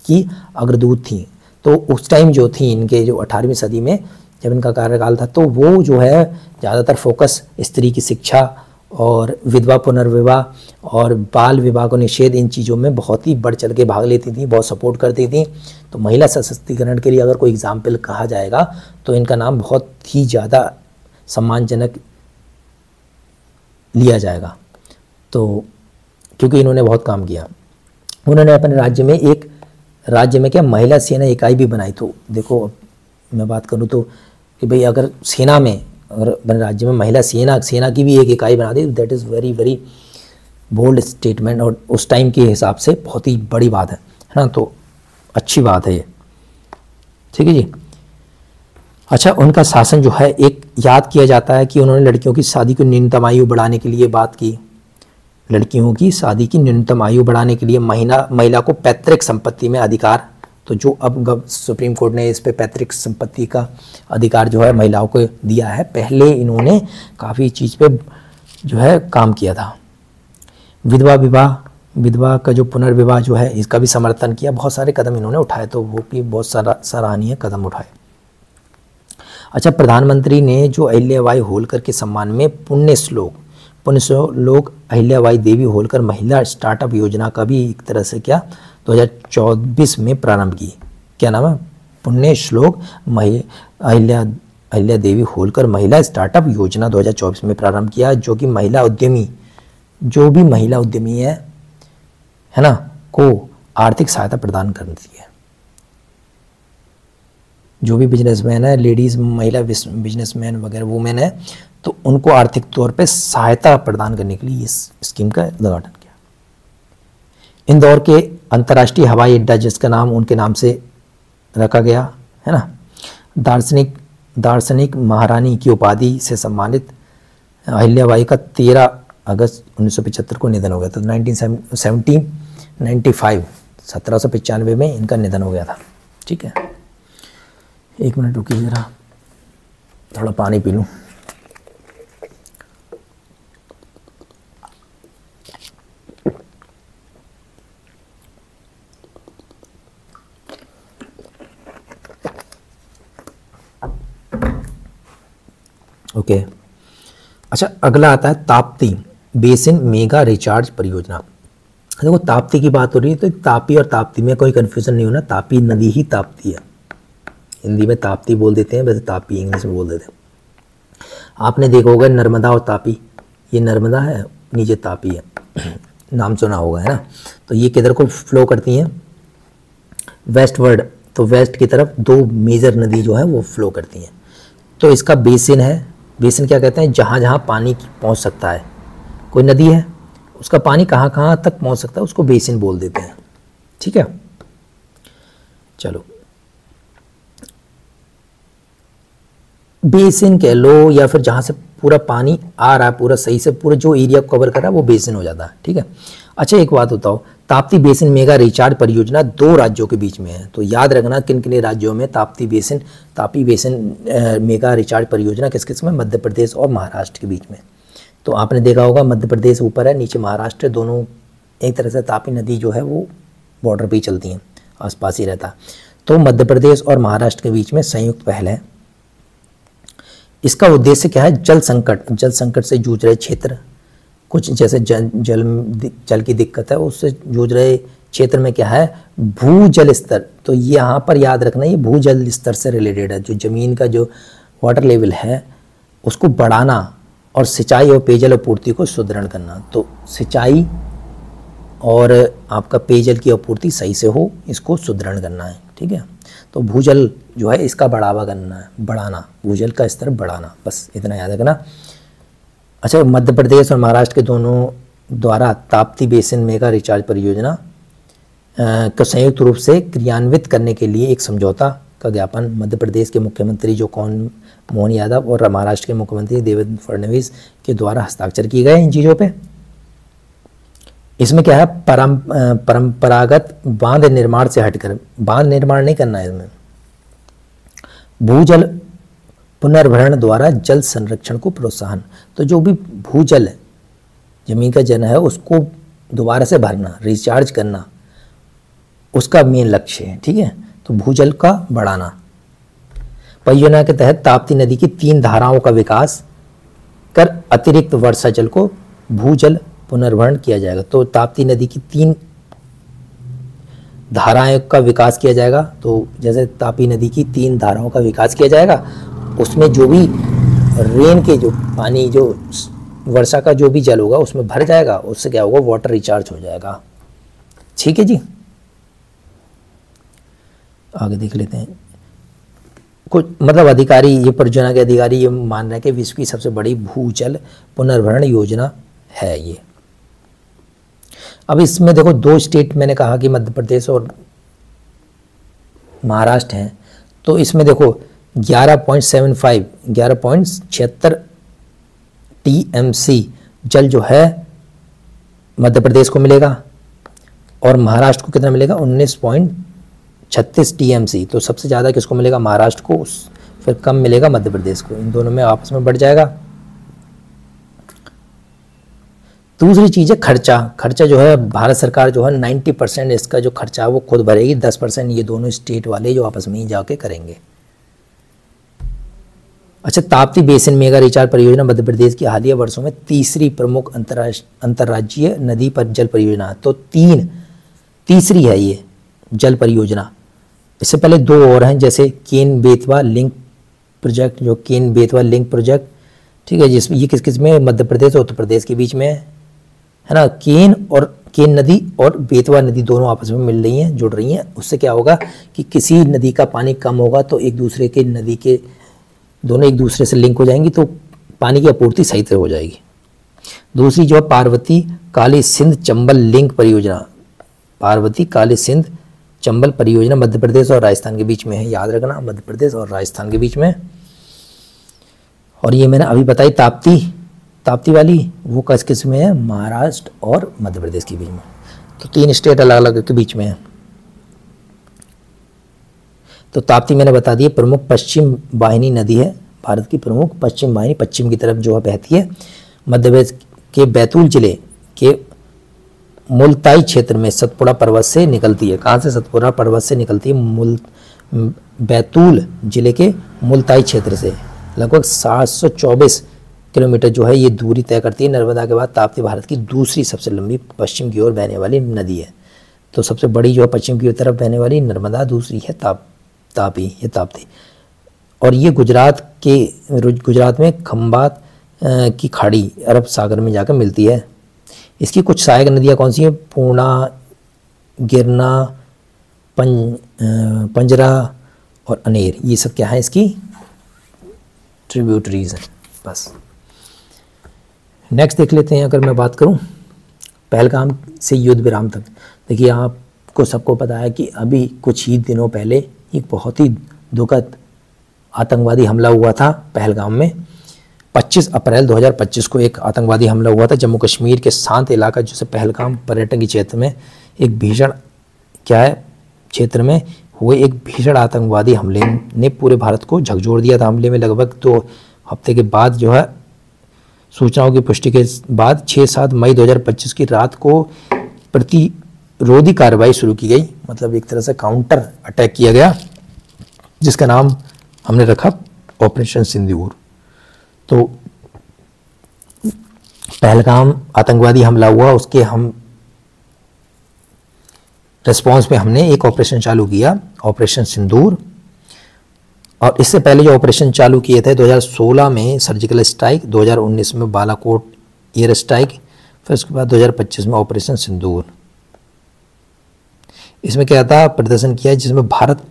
की अग्रदूत थी। तो उस टाइम जो थी इनके जो 18वीं सदी में जब इनका कार्यकाल था, तो वो जो है ज़्यादातर फोकस स्त्री की शिक्षा और विधवा पुनर्विवाह और बाल विवाह को निषेध, इन चीज़ों में बहुत ही बढ़ चढ़ के भाग लेती थी, बहुत सपोर्ट करती थी। तो महिला सशक्तिकरण के लिए अगर कोई एग्जाम्पल कहा जाएगा तो इनका नाम बहुत ही ज़्यादा सम्मानजनक लिया जाएगा। तो क्योंकि इन्होंने बहुत काम किया। उन्होंने अपने राज्य में क्या महिला सेना इकाई भी बनाई। तो देखो मैं बात करूँ तो कि भाई अगर सेना में, अगर अपने राज्य में महिला सेना की भी एक इकाई बना दी, that is very very bold statement और उस टाइम के हिसाब से बहुत ही बड़ी बात है ना। तो अच्छी बात है ये। ठीक है जी। अच्छा, उनका शासन जो है एक याद किया जाता है कि उन्होंने लड़कियों की शादी की न्यूनतम आयु बढ़ाने के लिए बात की। लड़कियों की शादी की न्यूनतम आयु बढ़ाने के लिए महिला को पैतृक संपत्ति में अधिकार, तो जो अब सुप्रीम कोर्ट ने इस पे पैतृक संपत्ति का अधिकार जो है महिलाओं को दिया है। पहले इन्होंने काफ़ी चीज़ पे जो है काम किया था। विधवा का जो पुनर्विवाह जो है इसका भी समर्थन किया। बहुत सारे कदम इन्होंने उठाए, तो वो भी बहुत सराहनीय कदम उठाए। अच्छा, प्रधानमंत्री ने जो अहिल्याबाई होलकर के सम्मान में पुण्य श्लोक अहिल्याबाई देवी होलकर महिला स्टार्टअप योजना का भी एक तरह से 2024 में प्रारंभ की। क्या नाम है? पुण्य श्लोक अहिल्या देवी होलकर महिला स्टार्टअप योजना 2024 में प्रारंभ किया, जो कि जो भी महिला उद्यमी है ना, को आर्थिक सहायता प्रदान करती है। जो भी बिजनेसमैन है, लेडीज़ महिला बिजनेसमैन वगैरह वुमेन है, तो उनको आर्थिक तौर पे सहायता प्रदान करने के लिए इस स्कीम का उद्घाटन किया। इंदौर के अंतर्राष्ट्रीय हवाई अड्डा, जिसका नाम उनके नाम से रखा गया है ना, दार्शनिक महारानी की उपाधि से सम्मानित अहिल्याबाई का 13 अगस्त 1975 को निधन हो गया। तो 1995 1795 में इनका निधन हो गया था। ठीक है, 1 मिनट रुकिए ज़रा, थोड़ा पानी पी लूँ। ओके अच्छा, अगला आता है ताप्ती बेसिन मेगा रिचार्ज परियोजना। देखो ताप्ती की बात हो रही है तो तापी और ताप्ती में कोई कन्फ्यूज़न नहीं होना, तापी नदी ही ताप्ती है। हिंदी में ताप्ती बोल देते हैं, वैसे तापी इंग्लिश में बोल देते हैं। आपने देखा होगा नर्मदा और तापी, ये नर्मदा है, नीचे तापी है, नाम सुना होगा है ना। तो ये किधर को फ्लो करती हैं? वेस्टवर्ड, तो वेस्ट की तरफ 2 मेजर नदी जो है वो फ्लो करती हैं। तो इसका बेसिन है, बेसिन क्या कहते हैं? जहाँ जहाँ पानी पहुँच सकता है, कोई नदी है उसका पानी कहाँ कहाँ तक पहुँच सकता है उसको बेसिन बोल देते हैं। ठीक है, चलो बेसिन कह लो या फिर जहाँ से पूरा पानी आ रहा है, पूरा सही से पूरा जो एरिया को कवर कर रहा है वो बेसिन हो जाता है। ठीक है, अच्छा एक बात बताओ, ताप्ती बेसिन मेगा रिचार्ज परियोजना 2 राज्यों के बीच में है। तो याद रखना किन किन राज्यों में ताप्ती बेसिन मेगा रिचार्ज परियोजना किस किस में? मध्य प्रदेश और महाराष्ट्र के बीच में। तो आपने देखा होगा मध्य प्रदेश ऊपर है, नीचे महाराष्ट्र, दोनों एक तरह से तापी नदी जो है वो बॉर्डर पे ही चलती हैं, आसपास ही रहता। तो मध्य प्रदेश और महाराष्ट्र के बीच में संयुक्त पहल है। इसका उद्देश्य क्या है? जल संकट से जूझ रहे क्षेत्र, कुछ जैसे जल की दिक्कत है उससे जूझ रहे क्षेत्र में क्या है? भूजल स्तर। तो यहाँ पर याद रखना ये भूजल स्तर से रिलेटेड है, जो ज़मीन का जो वाटर लेवल है उसको बढ़ाना और सिंचाई और पेयजल आपूर्ति को सुदृढ़ करना। तो सिंचाई और आपका पेयजल की आपूर्ति सही से हो, इसको सुदृढ़ करना है। ठीक है, तो भूजल जो है इसका बढ़ावा करना है, बढ़ाना, भूजल का स्तर बढ़ाना, बस इतना याद रखना। अच्छा, मध्य प्रदेश और महाराष्ट्र के दोनों द्वारा ताप्ती बेसिन मेगा रिचार्ज परियोजना को संयुक्त रूप से क्रियान्वित करने के लिए एक समझौता का ज्ञापन मध्य प्रदेश के मुख्यमंत्री जो मोहन यादव और महाराष्ट्र के मुख्यमंत्री देवेंद्र फडणवीस के द्वारा हस्ताक्षर किए गए इन चीज़ों पे। इसमें क्या है? परंपरागत बांध निर्माण से हटकर, बांध निर्माण नहीं करना है इसमें, भूजल पुनर्भरण द्वारा जल संरक्षण को प्रोत्साहन। तो जो भी भूजल है, जमीन का जल है, उसको दोबारा से भरना, रिचार्ज करना, उसका मेन लक्ष्य है। ठीक है, तो भूजल का बढ़ाना। परियोजना के तहत ताप्ती नदी की 3 धाराओं का विकास कर अतिरिक्त वर्षा जल को भूजल पुनर्भरण किया जाएगा। तो ताप्ती नदी की 3 धाराएं का विकास किया जाएगा। तो जैसे ताप्ती नदी की 3 धाराओं का विकास किया जाएगा, उसमें जो भी रेन के जो पानी, जो वर्षा का जो भी जल होगा उसमें भर जाएगा, उससे क्या होगा? वाटर रिचार्ज हो जाएगा। ठीक है जी, आगे देख लेते हैं। कुछ मतलब अधिकारी, ये परियोजना के अधिकारी ये मान रहे हैं कि विश्व की सबसे बड़ी भूजल पुनर्भरण योजना है ये। अब इसमें देखो 2 स्टेट मैंने कहा कि मध्य प्रदेश और महाराष्ट्र हैं। तो इसमें देखो 11.76 TMC जल जो है मध्य प्रदेश को मिलेगा और महाराष्ट्र को कितना मिलेगा? 19.36 TMC। तो सबसे ज़्यादा किसको मिलेगा? महाराष्ट्र को, फिर कम मिलेगा मध्य प्रदेश को। इन दोनों में आपस में बढ़ जाएगा। दूसरी चीज़ है खर्चा। खर्चा जो है भारत सरकार जो है 90% इसका जो खर्चा है वो खुद भरेगी, 10% ये दोनों स्टेट वाले जो आपस में ही जाके करेंगे। अच्छा, ताप्ती बेसिन मेगा रिचार्ज परियोजना मध्य प्रदेश की हालिया वर्षों में तीसरी प्रमुख अंतर्राज्यीय नदी पर जल परियोजना। तो तीसरी है ये जल परियोजना। इससे पहले 2 और हैं, जैसे केन बेतवा लिंक प्रोजेक्ट, जो केन बेतवा लिंक प्रोजेक्ट, ठीक है, जिसमें ये किस किस में? मध्य प्रदेश और उत्तर प्रदेश के बीच में है ना। केन नदी और बेतवा नदी दोनों आपस में मिल रही हैं, जुड़ रही हैं। उससे क्या होगा कि किसी नदी का पानी कम होगा तो एक दूसरे के नदी के दोनों एक दूसरे से लिंक हो जाएंगी, तो पानी की आपूर्ति सही से हो जाएगी। दूसरी जो है पार्वती काली सिंध चंबल लिंक परियोजना। पार्वती काली सिंध चंबल परियोजना मध्य प्रदेश और राजस्थान के बीच में है, याद रखना, मध्य प्रदेश और राजस्थान के बीच में। और ये मैंने अभी बताई ताप्ती वाली, वो किस किस में है? महाराष्ट्र और मध्य प्रदेश के बीच में। तो 3 स्टेट अलग अलग के बीच में है। तो ताप्ती मैंने बता दिया प्रमुख पश्चिम वाहिनी नदी है, भारत की प्रमुख पश्चिम वाहिनी, पश्चिम की तरफ जो है बहती है। मध्य प्रदेश के बैतूल जिले के मुल्ताई क्षेत्र में सतपुड़ा पर्वत से निकलती है। कहाँ से? सतपुड़ा पर्वत से निकलती है। बैतूल जिले के मुल्ताई क्षेत्र से लगभग 724 किलोमीटर जो है ये दूरी तय करती है। नर्मदा के बाद ताप्ती भारत की दूसरी सबसे लंबी पश्चिम की ओर बहने वाली नदी है। तो सबसे बड़ी जो है पश्चिम की तरफ बहने वाली नर्मदा, दूसरी है ताप्ती। और ये गुजरात में खंबात की खाड़ी अरब सागर में जाकर मिलती है। इसकी कुछ सहायक नदियाँ कौन सी हैं? पूर्णा, गिरना, पंजरा और अनेर, ये सब क्या है इसकी ट्रिब्यूटरीज हैं। बस नेक्स्ट देख लेते हैं। अगर मैं बात करूं पहलगाम से युद्ध विराम तक, देखिए आपको सबको पता है कि अभी कुछ ही दिनों पहले एक बहुत ही दुखद आतंकवादी हमला हुआ था पहलगाम में। 25 अप्रैल 2025 को एक आतंकवादी हमला हुआ था जम्मू कश्मीर के शांत इलाका जैसे पहलगाम पर्यटन के क्षेत्र में। एक भीषण क्षेत्र में हुए एक भीषण आतंकवादी हमले ने पूरे भारत को झकझोर दिया था। हमले में लगभग 2 हफ्ते के बाद जो है सूचनाओं की पुष्टि के बाद 6-7 मई 2025 की रात को प्रतिरोधी कार्रवाई शुरू की गई, मतलब एक तरह से काउंटर अटैक किया गया, जिसका नाम हमने रखा ऑपरेशन सिंदूर। तो पहलगाम आतंकवादी हमला हुआ, उसके हम रिस्पॉन्स में हमने एक ऑपरेशन चालू किया, ऑपरेशन सिंदूर। और इससे पहले जो ऑपरेशन चालू किए थे 2016 में सर्जिकल स्ट्राइक, 2019 में बालाकोट एयर स्ट्राइक, फिर उसके बाद 2025 में ऑपरेशन सिंदूर। इसमें क्या था? प्रदर्शन किया जिसमें भारत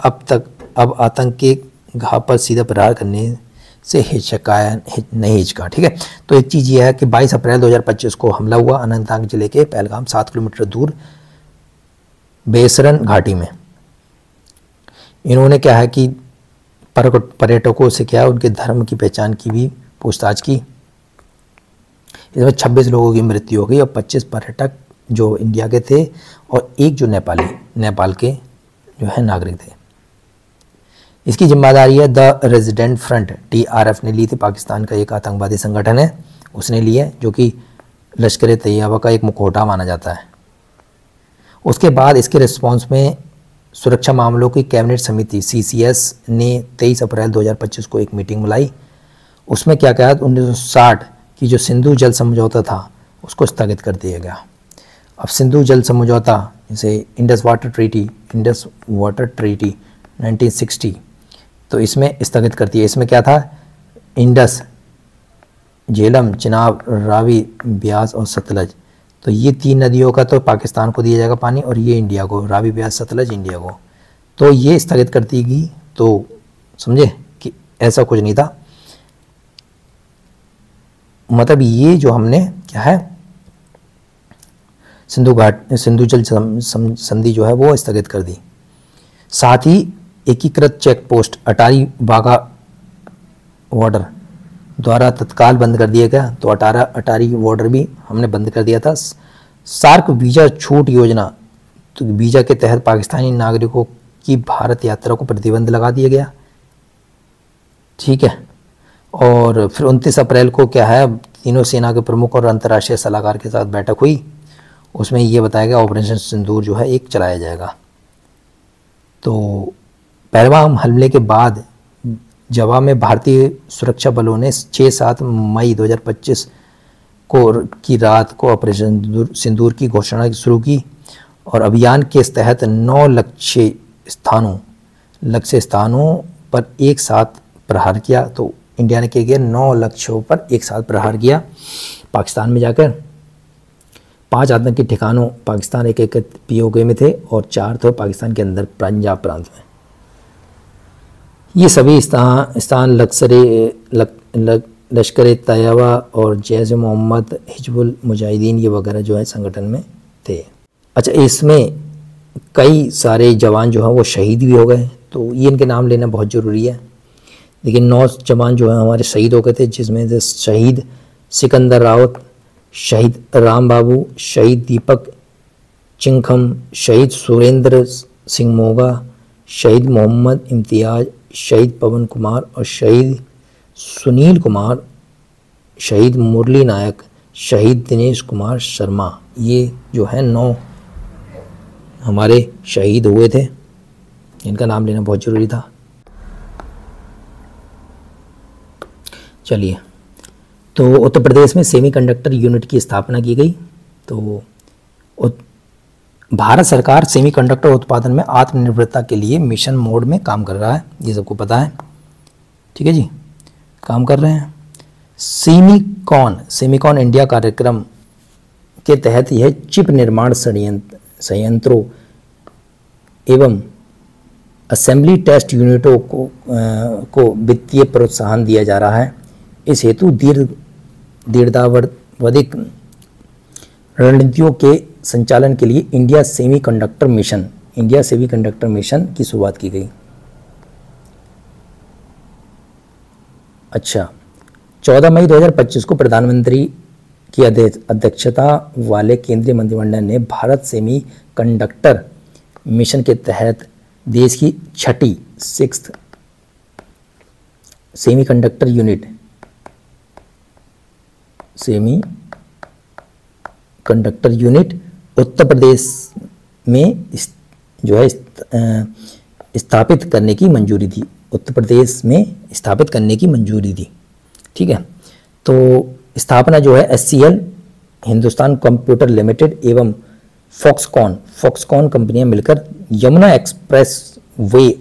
अब आतंक के घाव पर सीधा प्रहार करने से नहीं हिचका। ठीक है, तो एक चीज़ ये है कि 22 अप्रैल 2025 को हमला हुआ अनंतनाग जिले के पहलगाम 7 किलोमीटर दूर बेसरन घाटी में। इन्होंने क्या है कि पर्यटकों से क्या उनके धर्म की पहचान की भी पूछताछ की। इसमें 26 लोगों की मृत्यु हो गई और 25 पर्यटक जो इंडिया के थे और एक जो नेपाल के जो है नागरिक थे। इसकी जिम्मेदारी है द रेजिडेंट फ्रंट TRF ने ली थी, पाकिस्तान का एक आतंकवादी संगठन है, उसने ली है, जो कि लश्कर तैयबा का एक मुखौटा माना जाता है। उसके बाद इसके रिस्पॉन्स में सुरक्षा मामलों की कैबिनेट समिति CCS ने 23 अप्रैल 2025 को एक मीटिंग बुलाई। उसमें क्या कहा? 1960 की जो सिंधु जल समझौता था उसको स्थगित कर दिया गया। अब सिंधु जल समझौता जैसे इंडस वाटर ट्रीटी 1960, तो इसमें स्थगित कर दिया। इसमें क्या था? इंडस, झेलम, चिनाब, रावी, ब्यास और सतलज, तो ये 3 नदियों का तो पाकिस्तान को दिया जाएगा पानी, और ये इंडिया को, रावी, ब्यास, सतलज इंडिया को। तो ये स्थगित कर दी गई। तो समझे कि ऐसा कुछ नहीं था, मतलब ये जो हमने क्या है सिंधु जल संधि जो है वो स्थगित कर दी। साथ ही एकीकृत check post Attari Wagah border द्वारा तत्काल बंद कर दिया गया। तो अटारी बॉर्डर भी हमने बंद कर दिया था। सार्क वीज़ा छूट योजना, तो वीज़ा के तहत पाकिस्तानी नागरिकों की भारत यात्रा को प्रतिबंध लगा दिया गया। ठीक है, और फिर 29 अप्रैल को क्या है, तीनों सेना के प्रमुख और अंतर्राष्ट्रीय सलाहकार के साथ बैठक हुई। उसमें ये बताया गया ऑपरेशन सिंदूर जो है एक चलाया जाएगा। तो पहलगाम हमले के बाद जवाब में भारतीय सुरक्षा बलों ने 6-7 मई 2025 की रात को ऑपरेशन सिंदूर की घोषणा शुरू की, और अभियान के तहत 9 लक्ष्य स्थानों पर एक साथ प्रहार किया। तो इंडिया ने क्या किया? 9 लक्ष्यों पर एक साथ प्रहार किया पाकिस्तान में जाकर। 5 आतंकी ठिकानों पाकिस्तान एक POK में थे और 4 थे पाकिस्तान के अंदर पंजाब प्रांत में। ये सभी स्थान लश्कर तैयबा और जैश मोहम्मद, हिजबुल मुजाहिदीन ये वगैरह जो है संगठन में थे। अच्छा, इसमें कई सारे जवान जो हैं वो शहीद भी हो गए, तो ये इनके नाम लेना बहुत ज़रूरी है। लेकिन 9 जवान जो हैं हमारे शहीद हो गए थे, जिसमें से शहीद सिकंदर रावत, शहीद राम बाबू, शहीद दीपक चिंखम, शहीद सुरेंद्र सिंह मोगा, शहीद मोहम्मद इम्तियाज़, शहीद पवन कुमार और शहीद सुनील कुमार, शहीद मुरली नायक, शहीद दिनेश कुमार शर्मा। ये जो है 9 हमारे शहीद हुए थे, इनका नाम लेना बहुत ज़रूरी था। चलिए, तो उत्तर प्रदेश में सेमीकंडक्टर यूनिट की स्थापना की गई। तो भारत सरकार सेमीकंडक्टर उत्पादन में आत्मनिर्भरता के लिए मिशन मोड में काम कर रहा है, ये सबको पता है, ठीक है जी, काम कर रहे हैं। सेमीकॉन इंडिया कार्यक्रम के तहत यह चिप निर्माण संयंत्रों एवं असेंबली टेस्ट यूनिटों को वित्तीय प्रोत्साहन दिया जा रहा है। इस हेतु दीर्घावधिक रणनीतियों के संचालन के लिए इंडिया सेमीकंडक्टर मिशन की शुरुआत की गई। अच्छा, 14 मई 2025 को प्रधानमंत्री की अध्यक्षता वाले केंद्रीय मंत्रिमंडल ने भारत सेमीकंडक्टर मिशन के तहत देश की 6th semiconductor unit Uttar Pradesh में जो है स्थापित करने की मंजूरी दी। उत्तर प्रदेश में स्थापित करने की मंजूरी दी, ठीक है। तो स्थापना जो है SCL, हिंदुस्तान कंप्यूटर लिमिटेड एवं फॉक्सकॉन कंपनियां मिलकर यमुना एक्सप्रेस वे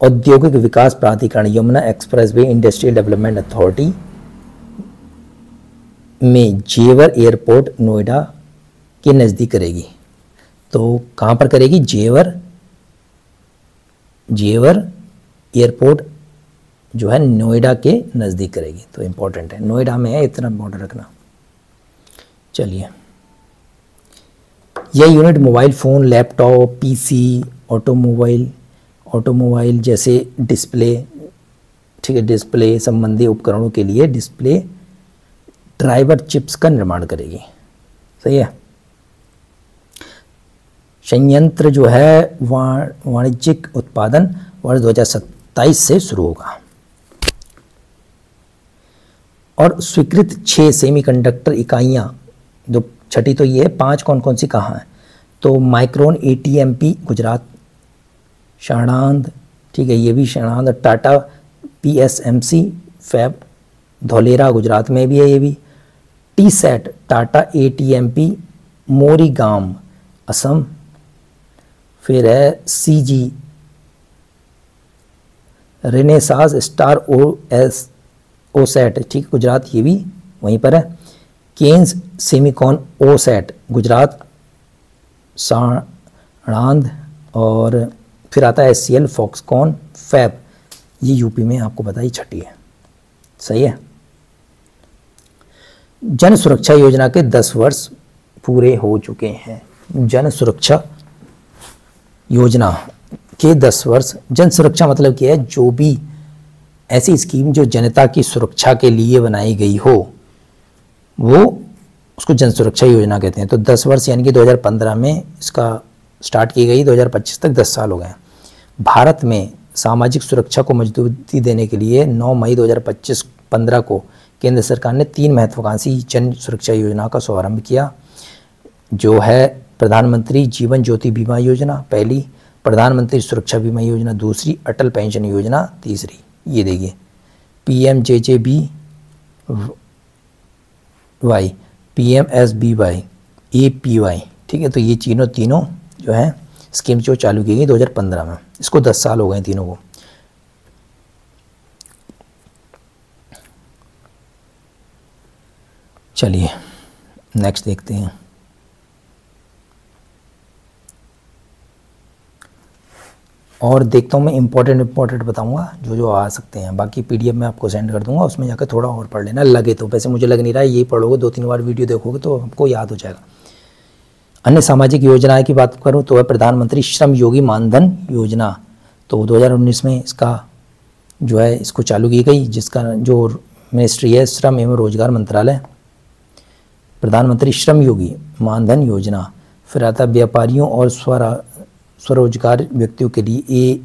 औद्योगिक विकास प्राधिकरण, Yamuna express way industrial development authority में जेवर एयरपोर्ट नोएडा के नज़दीक करेगी। तो कहाँ पर करेगी? जेवर एयरपोर्ट जो है नोएडा के नज़दीक करेगी। तो इम्पोर्टेंट है, नोएडा में है, इतना इम्पोर्टेंट रखना। चलिए, यह unit mobile phone, laptop, PC, automobile जैसे डिस्प्ले, ठीक है, डिस्प्ले संबंधी उपकरणों के लिए डिस्प्ले ड्राइवर चिप्स का निर्माण करेगी। सही है। संयंत्र जो है वाणिज्यिक उत्पादन वर्ष 2027 से शुरू होगा। और स्वीकृत 6 सेमीकंडक्टर इकाइयाँ, जो 6ठी तो ये है, 5 कौन कौन सी कहाँ हैं? तो माइक्रोन ATMP गुजरात, साणंद, ठीक है, ये भी साणंद, टाटा PSMC फैब धौलेरा गुजरात में भी है, ये भी TSAT टाटा ATMP मोरीगाम असम, फिर है CG रेनेसास स्टार OSAT, ठीक, गुजरात, ये भी वहीं पर है। केन्स सेमीकॉन OSAT गुजरात, साणंद, और फिर आता है SCL फॉक्सकॉन फैब, ये UP में, आपको पता ही 6ठी है। सही है। जन सुरक्षा योजना के 10 वर्ष पूरे हो चुके हैं। जन सुरक्षा योजना के 10 वर्ष। जन सुरक्षा मतलब क्या है? जो भी ऐसी स्कीम जो जनता की सुरक्षा के लिए बनाई गई हो, वो उसको जन सुरक्षा योजना कहते हैं। तो 10 वर्ष यानी कि 2015 में इसका स्टार्ट की गई, 2025 तक 10 साल हो गए। भारत में सामाजिक सुरक्षा को मजबूती देने के लिए 9 मई 2025-15 को केंद्र सरकार ने 3 महत्वाकांक्षी जन सुरक्षा योजना का शुभारंभ किया, जो है प्रधानमंत्री जीवन ज्योति बीमा योजना पहली, प्रधानमंत्री सुरक्षा बीमा योजना दूसरी, अटल पेंशन योजना तीसरी। ये देखिए PMJJBY, PMSBY, APY, ठीक है। तो ये तीनों जो है स्कीम जो चालू की गई 2015 में, इसको 10 साल हो गए तीनों को। चलिए नेक्स्ट देखते हैं। और देखता हूँ मैं इम्पोर्टेंट बताऊँगा जो जो आ सकते हैं, बाकी PDF में आपको सेंड कर दूंगा, उसमें जाकर थोड़ा और पढ़ लेना लगे तो। वैसे मुझे लग नहीं रहा है, यही पढ़ोगे 2-3 बार वीडियो देखोगे तो आपको याद हो जाएगा। अन्य सामाजिक योजनाएं की बात करूं तो है प्रधानमंत्री श्रम योगी मानधन योजना। तो 2019 में इसका जो है इसको चालू की गई, जिसका जो मिनिस्ट्री है श्रम एवं रोजगार मंत्रालय। प्रधानमंत्री श्रम योगी मानधन योजना। फिर आता व्यापारियों और स्वरोजगार व्यक्तियों के लिए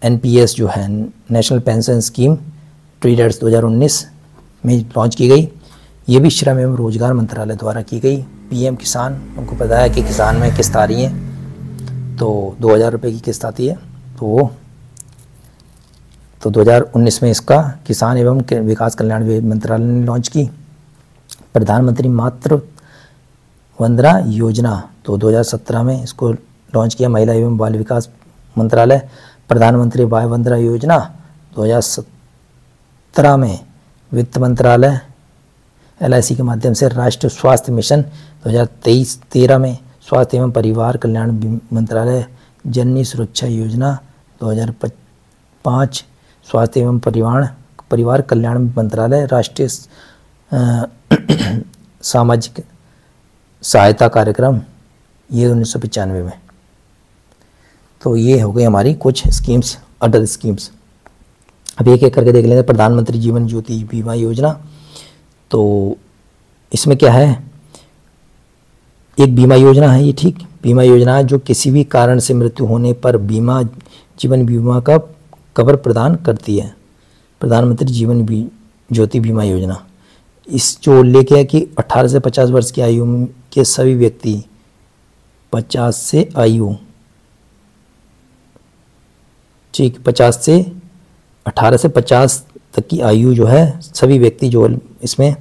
NPS जो है नेशनल पेंशन स्कीम ट्रेडर्स 2019 में लॉन्च की गई। ये भी श्रम एवं रोजगार मंत्रालय द्वारा की गई। PM किसान, उनको पता है कि किसान में किस्त आ रही है, तो 2000 रुपये की किस्त आती है, तो 2019 में इसका किसान एवं विकास कल्याण मंत्रालय ने लॉन्च की। प्रधानमंत्री मातृ वंदना योजना तो 2017 में इसको लॉन्च किया महिला एवं बाल विकास मंत्रालय। प्रधानमंत्री वाय वंदना योजना 2017 में वित्त मंत्रालय। LIC के माध्यम से राष्ट्रीय स्वास्थ्य मिशन 2023-13 में स्वास्थ्य एवं परिवार कल्याण मंत्रालय। जननी सुरक्षा योजना 2005 स्वास्थ्य एवं परिवार कल्याण मंत्रालय। राष्ट्रीय सामाजिक सहायता कार्यक्रम ये 1995 में। तो ये हो गई हमारी कुछ स्कीम्स, अदर स्कीम्स। अब एक एक करके देख लेंगे। प्रधानमंत्री जीवन ज्योति बीमा योजना, तो इसमें क्या है, एक बीमा योजना है ये, ठीक, बीमा योजना है जो किसी भी कारण से मृत्यु होने पर जीवन बीमा का कवर प्रदान करती है। प्रधानमंत्री जीवन ज्योति बीमा योजना, इस जो उल्लेख है कि 18 से 50 वर्ष की आयु के सभी व्यक्ति 50 से 18 से 50 तक की आयु जो है सभी व्यक्ति जो इसमें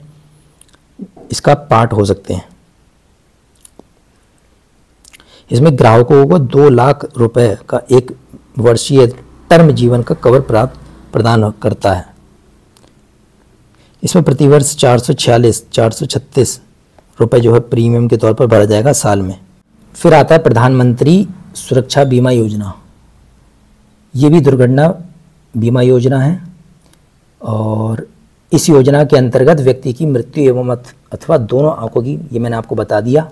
इसका पार्ट हो सकते हैं। इसमें ग्राहकों को 2 लाख रुपए का एक वर्षीय टर्म जीवन का कवर प्रदान करता है। इसमें प्रतिवर्ष 436 रुपए जो है प्रीमियम के तौर पर भरा जाएगा साल में। फिर आता है प्रधानमंत्री सुरक्षा बीमा योजना, ये भी दुर्घटना बीमा योजना है और इस योजना के अंतर्गत व्यक्ति की मृत्यु एवं अथवा दोनों आंखों की, ये मैंने आपको बता दिया।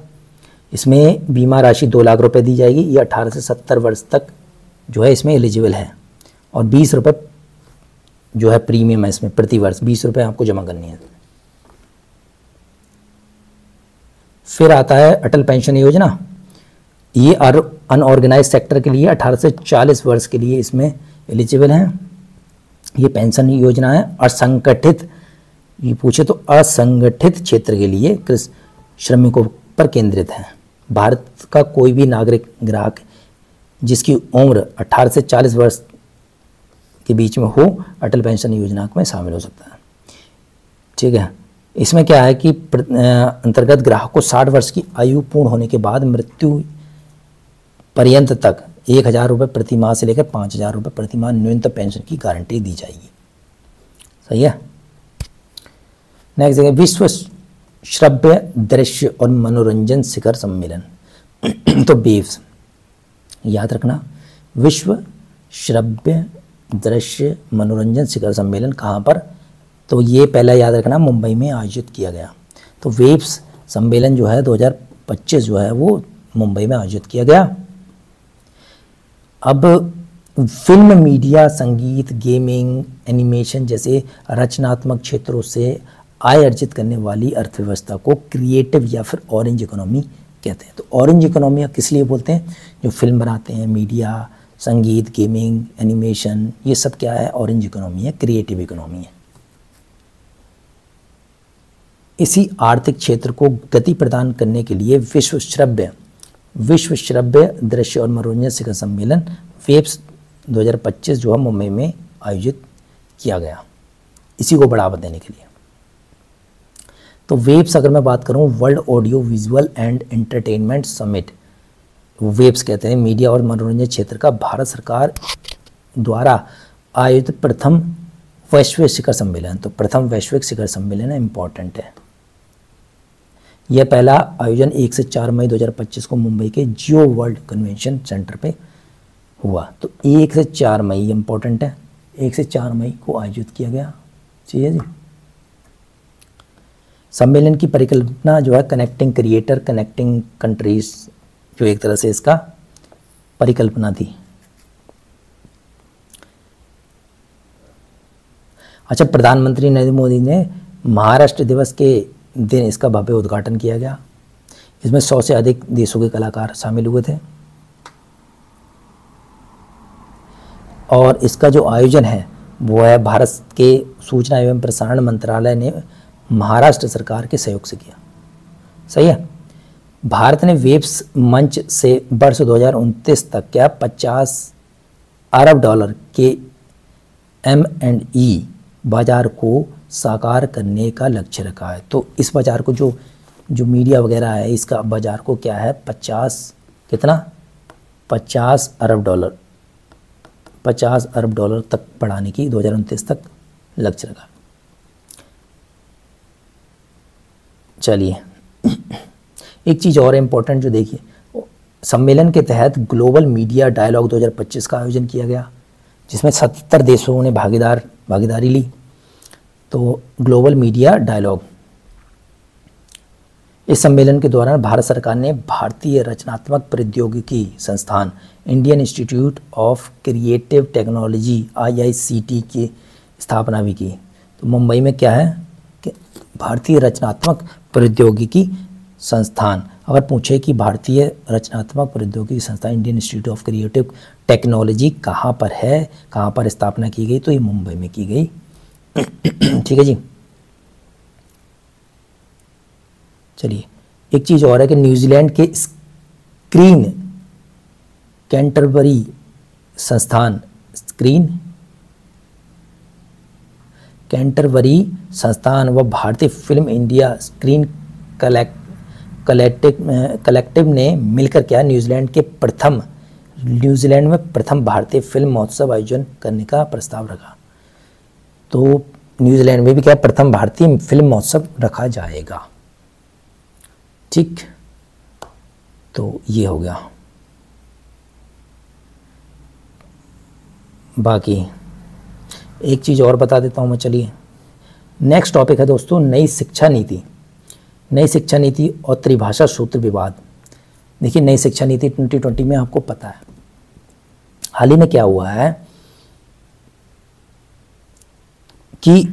इसमें बीमा राशि 2 लाख रुपए दी जाएगी। ये 18 से 70 वर्ष तक जो है इसमें एलिजिबल है और 20 रुपये जो है प्रीमियम है इसमें, प्रति वर्ष 20 रुपये आपको जमा करनी है। फिर आता है अटल पेंशन योजना, ये अनऑर्गेनाइज सेक्टर के लिए 18 से 40 वर्ष के लिए इसमें एलिजिबल है। ये पेंशन योजना है असंगठित, ये पूछे तो असंगठित क्षेत्र के लिए श्रमिकों पर केंद्रित है। भारत का कोई भी नागरिक ग्राहक जिसकी उम्र 18 से 40 वर्ष के बीच में हो अटल पेंशन योजना में शामिल हो सकता है, ठीक है। इसमें क्या है कि अंतर्गत ग्राहक को 60 वर्ष की आयु पूर्ण होने के बाद मृत्यु पर्यंत तक 1000 रुपये प्रति माह से लेकर 5000 रुपये प्रति माह न्यूनतम पेंशन की गारंटी दी जाएगी। सही है। नेक्स्ट है विश्व श्रव्य दृश्य और मनोरंजन शिखर सम्मेलन तो वेव्स, याद रखना, विश्व श्रव्य दृश्य मनोरंजन शिखर सम्मेलन कहाँ पर, तो ये पहला याद रखना मुंबई में आयोजित किया गया। तो वेव्स सम्मेलन जो है 2025 जो है वो मुंबई में आयोजित किया गया। अब फिल्म, मीडिया, संगीत, गेमिंग, एनिमेशन जैसे रचनात्मक क्षेत्रों से आय अर्जित करने वाली अर्थव्यवस्था को क्रिएटिव या फिर ऑरेंज इकोनॉमी कहते हैं। तो ऑरेंज इकोनॉमी किस लिए बोलते हैं, जो फिल्म बनाते हैं, मीडिया, संगीत, गेमिंग, एनिमेशन, ये सब क्या है, ऑरेंज इकोनॉमी है, क्रिएटिव इकोनॉमी है। इसी आर्थिक क्षेत्र को गति प्रदान करने के लिए विश्व श्रव्य दृश्य और मनोरंजन शिखर सम्मेलन वेव्स 2025 जो है मुंबई में आयोजित किया गया, इसी को बढ़ावा देने के लिए। तो वेव्स अगर मैं बात करूं, world audio visual and entertainment summit, waves कहते हैं, मीडिया और मनोरंजन क्षेत्र का भारत सरकार द्वारा आयोजित प्रथम वैश्विक शिखर सम्मेलन। तो प्रथम वैश्विक शिखर सम्मेलन है, इंपॉर्टेंट है। यह पहला आयोजन 1 से 4 मई 2025 को मुंबई के जियो वर्ल्ड कन्वेंशन सेंटर पे हुआ। तो 1 से 4 मई इंपॉर्टेंट है, 1 से 4 मई को आयोजित किया गया। ठीक है जी। सम्मेलन की परिकल्पना जो है कनेक्टिंग क्रिएटर, कनेक्टिंग कंट्रीज, जो एक तरह से इसका परिकल्पना थी। अच्छा, प्रधानमंत्री नरेंद्र मोदी ने महाराष्ट्र दिवस के दिन इसका भव्य उद्घाटन किया गया। इसमें 100 से अधिक देशों के कलाकार शामिल हुए थे। और इसका जो आयोजन है वो है भारत के सूचना एवं प्रसारण मंत्रालय ने महाराष्ट्र सरकार के सहयोग से किया। सही है। भारत ने वेब्स मंच से वर्ष 2029 तक क्या 50 अरब डॉलर के M&E बाजार को साकार करने का लक्ष्य रखा है। तो इस बाजार को जो मीडिया वगैरह है, इसका बाजार को क्या है 50 अरब डॉलर तक बढ़ाने की 2029 तक लक्ष्य रखा। चलिए एक चीज़ और इम्पोर्टेंट जो देखिए, सम्मेलन के तहत ग्लोबल मीडिया डायलॉग 2025 का आयोजन किया गया, जिसमें 77 देशों ने भागीदारी ली। तो ग्लोबल मीडिया डायलॉग, इस सम्मेलन के दौरान भारत सरकार ने भारतीय रचनात्मक प्रौद्योगिकी संस्थान Indian institute of creative technology IICT की स्थापना भी की। तो मुंबई में क्या है कि भारतीय रचनात्मक प्रौद्योगिकी संस्थान, अगर पूछे कि भारतीय रचनात्मक प्रौद्योगिकी संस्थान Indian institute of creative technology कहाँ पर है, कहाँ पर स्थापना की गई, तो ये मुंबई में की गई। ठीक है जी। चलिए एक चीज़ और है कि न्यूजीलैंड के स्क्रीन कैंटरबरी संस्थान व भारतीय फिल्म इंडिया स्क्रीन कलेक्टिव ने मिलकर क्या न्यूजीलैंड में प्रथम भारतीय फिल्म महोत्सव आयोजन करने का प्रस्ताव रखा। तो न्यूजीलैंड में भी क्या प्रथम भारतीय फिल्म महोत्सव रखा जाएगा। ठीक, तो ये हो गया। बाकी एक चीज़ और बता देता हूँ मैं। चलिए नेक्स्ट टॉपिक है दोस्तों नई शिक्षा नीति और त्रिभाषा सूत्र विवाद। देखिए नई शिक्षा नीति 2020 में आपको पता है हाल ही में क्या हुआ है कि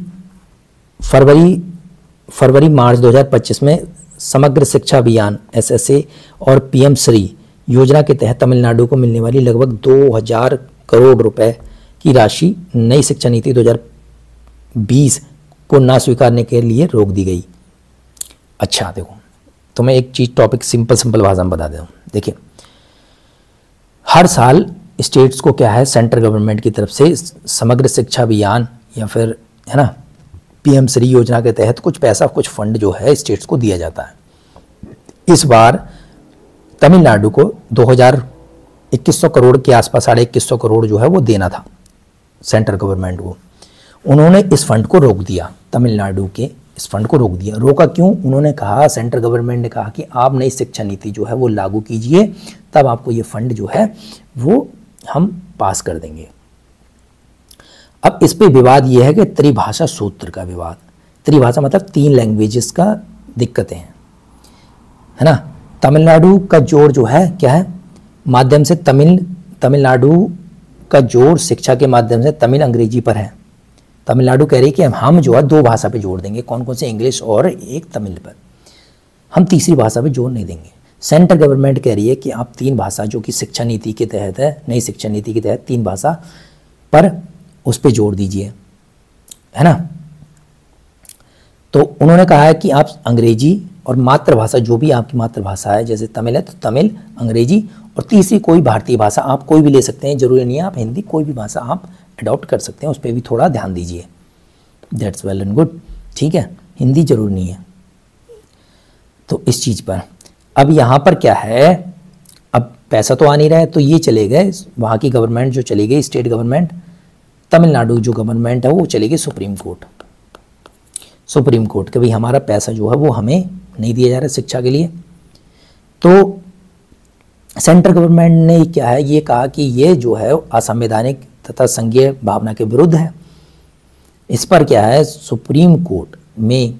फरवरी मार्च 2025 में समग्र शिक्षा अभियान SSA और PM श्री योजना के तहत तमिलनाडु को मिलने वाली लगभग 2000 करोड़ रुपए की राशि नई शिक्षा नीति 2020 को ना स्वीकारने के लिए रोक दी गई। अच्छा देखो, तो मैं एक चीज़ टॉपिक सिंपल भाषा में बता देता हूँ। देखिए हर साल स्टेट्स को क्या है सेंट्रल गवर्नमेंट की तरफ से समग्र शिक्षा अभियान या फिर है ना PM श्री योजना के तहत कुछ पैसा कुछ फंड जो है स्टेट्स को दिया जाता है। इस बार तमिलनाडु को 2100 करोड़ के आसपास 2150 करोड़ जो है वो देना था सेंट्रल गवर्नमेंट को। उन्होंने इस फंड को रोक दिया, तमिलनाडु के इस फंड को रोक दिया। रोका क्यों? उन्होंने कहा, सेंट्रल गवर्नमेंट ने कहा कि आप नई शिक्षा नीति जो है वो लागू कीजिए, तब आपको ये फंड जो है वो हम पास कर देंगे। अब इस पे विवाद ये है कि त्रिभाषा सूत्र का विवाद। त्रिभाषा मतलब 3 लैंग्वेजेस का दिक्कतें हैं, है ना। तमिलनाडु का जोर जो है क्या है माध्यम से तमिलनाडु का जोर शिक्षा के माध्यम से तमिल अंग्रेजी पर है। तमिलनाडु कह रही है कि हम जो है 2 भाषा पे जोर देंगे, कौन कौन से, इंग्लिश और एक तमिल पर, हम तीसरी भाषा पे जोर नहीं देंगे। सेंट्रल गवर्नमेंट कह रही है कि आप 3 भाषा जो कि शिक्षा नीति के तहत है, नई शिक्षा नीति के तहत 3 भाषा पर उस पर जोर दीजिए, है ना। तो उन्होंने कहा है कि आप अंग्रेजी और मातृभाषा जो भी आपकी मातृभाषा है, जैसे तमिल है तो तमिल, अंग्रेजी और तीसरी कोई भारतीय भाषा आप कोई भी ले सकते हैं, जरूरी नहीं है आप हिंदी, कोई भी भाषा आप अडॉप्ट कर सकते हैं, उस पर भी थोड़ा ध्यान दीजिए। दैट्स वेल एंड गुड, ठीक है, हिंदी जरूरी नहीं है। तो इस चीज़ पर अब यहाँ पर क्या है, अब पैसा तो आ नहीं रहा है, तो ये चले गए वहाँ की गवर्नमेंट जो चली गई, स्टेट गवर्नमेंट, तमिलनाडु जो गवर्नमेंट है वो चली गई सुप्रीम कोर्ट के भाई हमारा पैसा जो है वो हमें नहीं दिया जा रहा शिक्षा के लिए। तो सेंट्रल गवर्नमेंट ने क्या है ये कहा कि ये जो है असंवैधानिक तथा संघीय भावना के विरुद्ध है। इस पर क्या है सुप्रीम कोर्ट में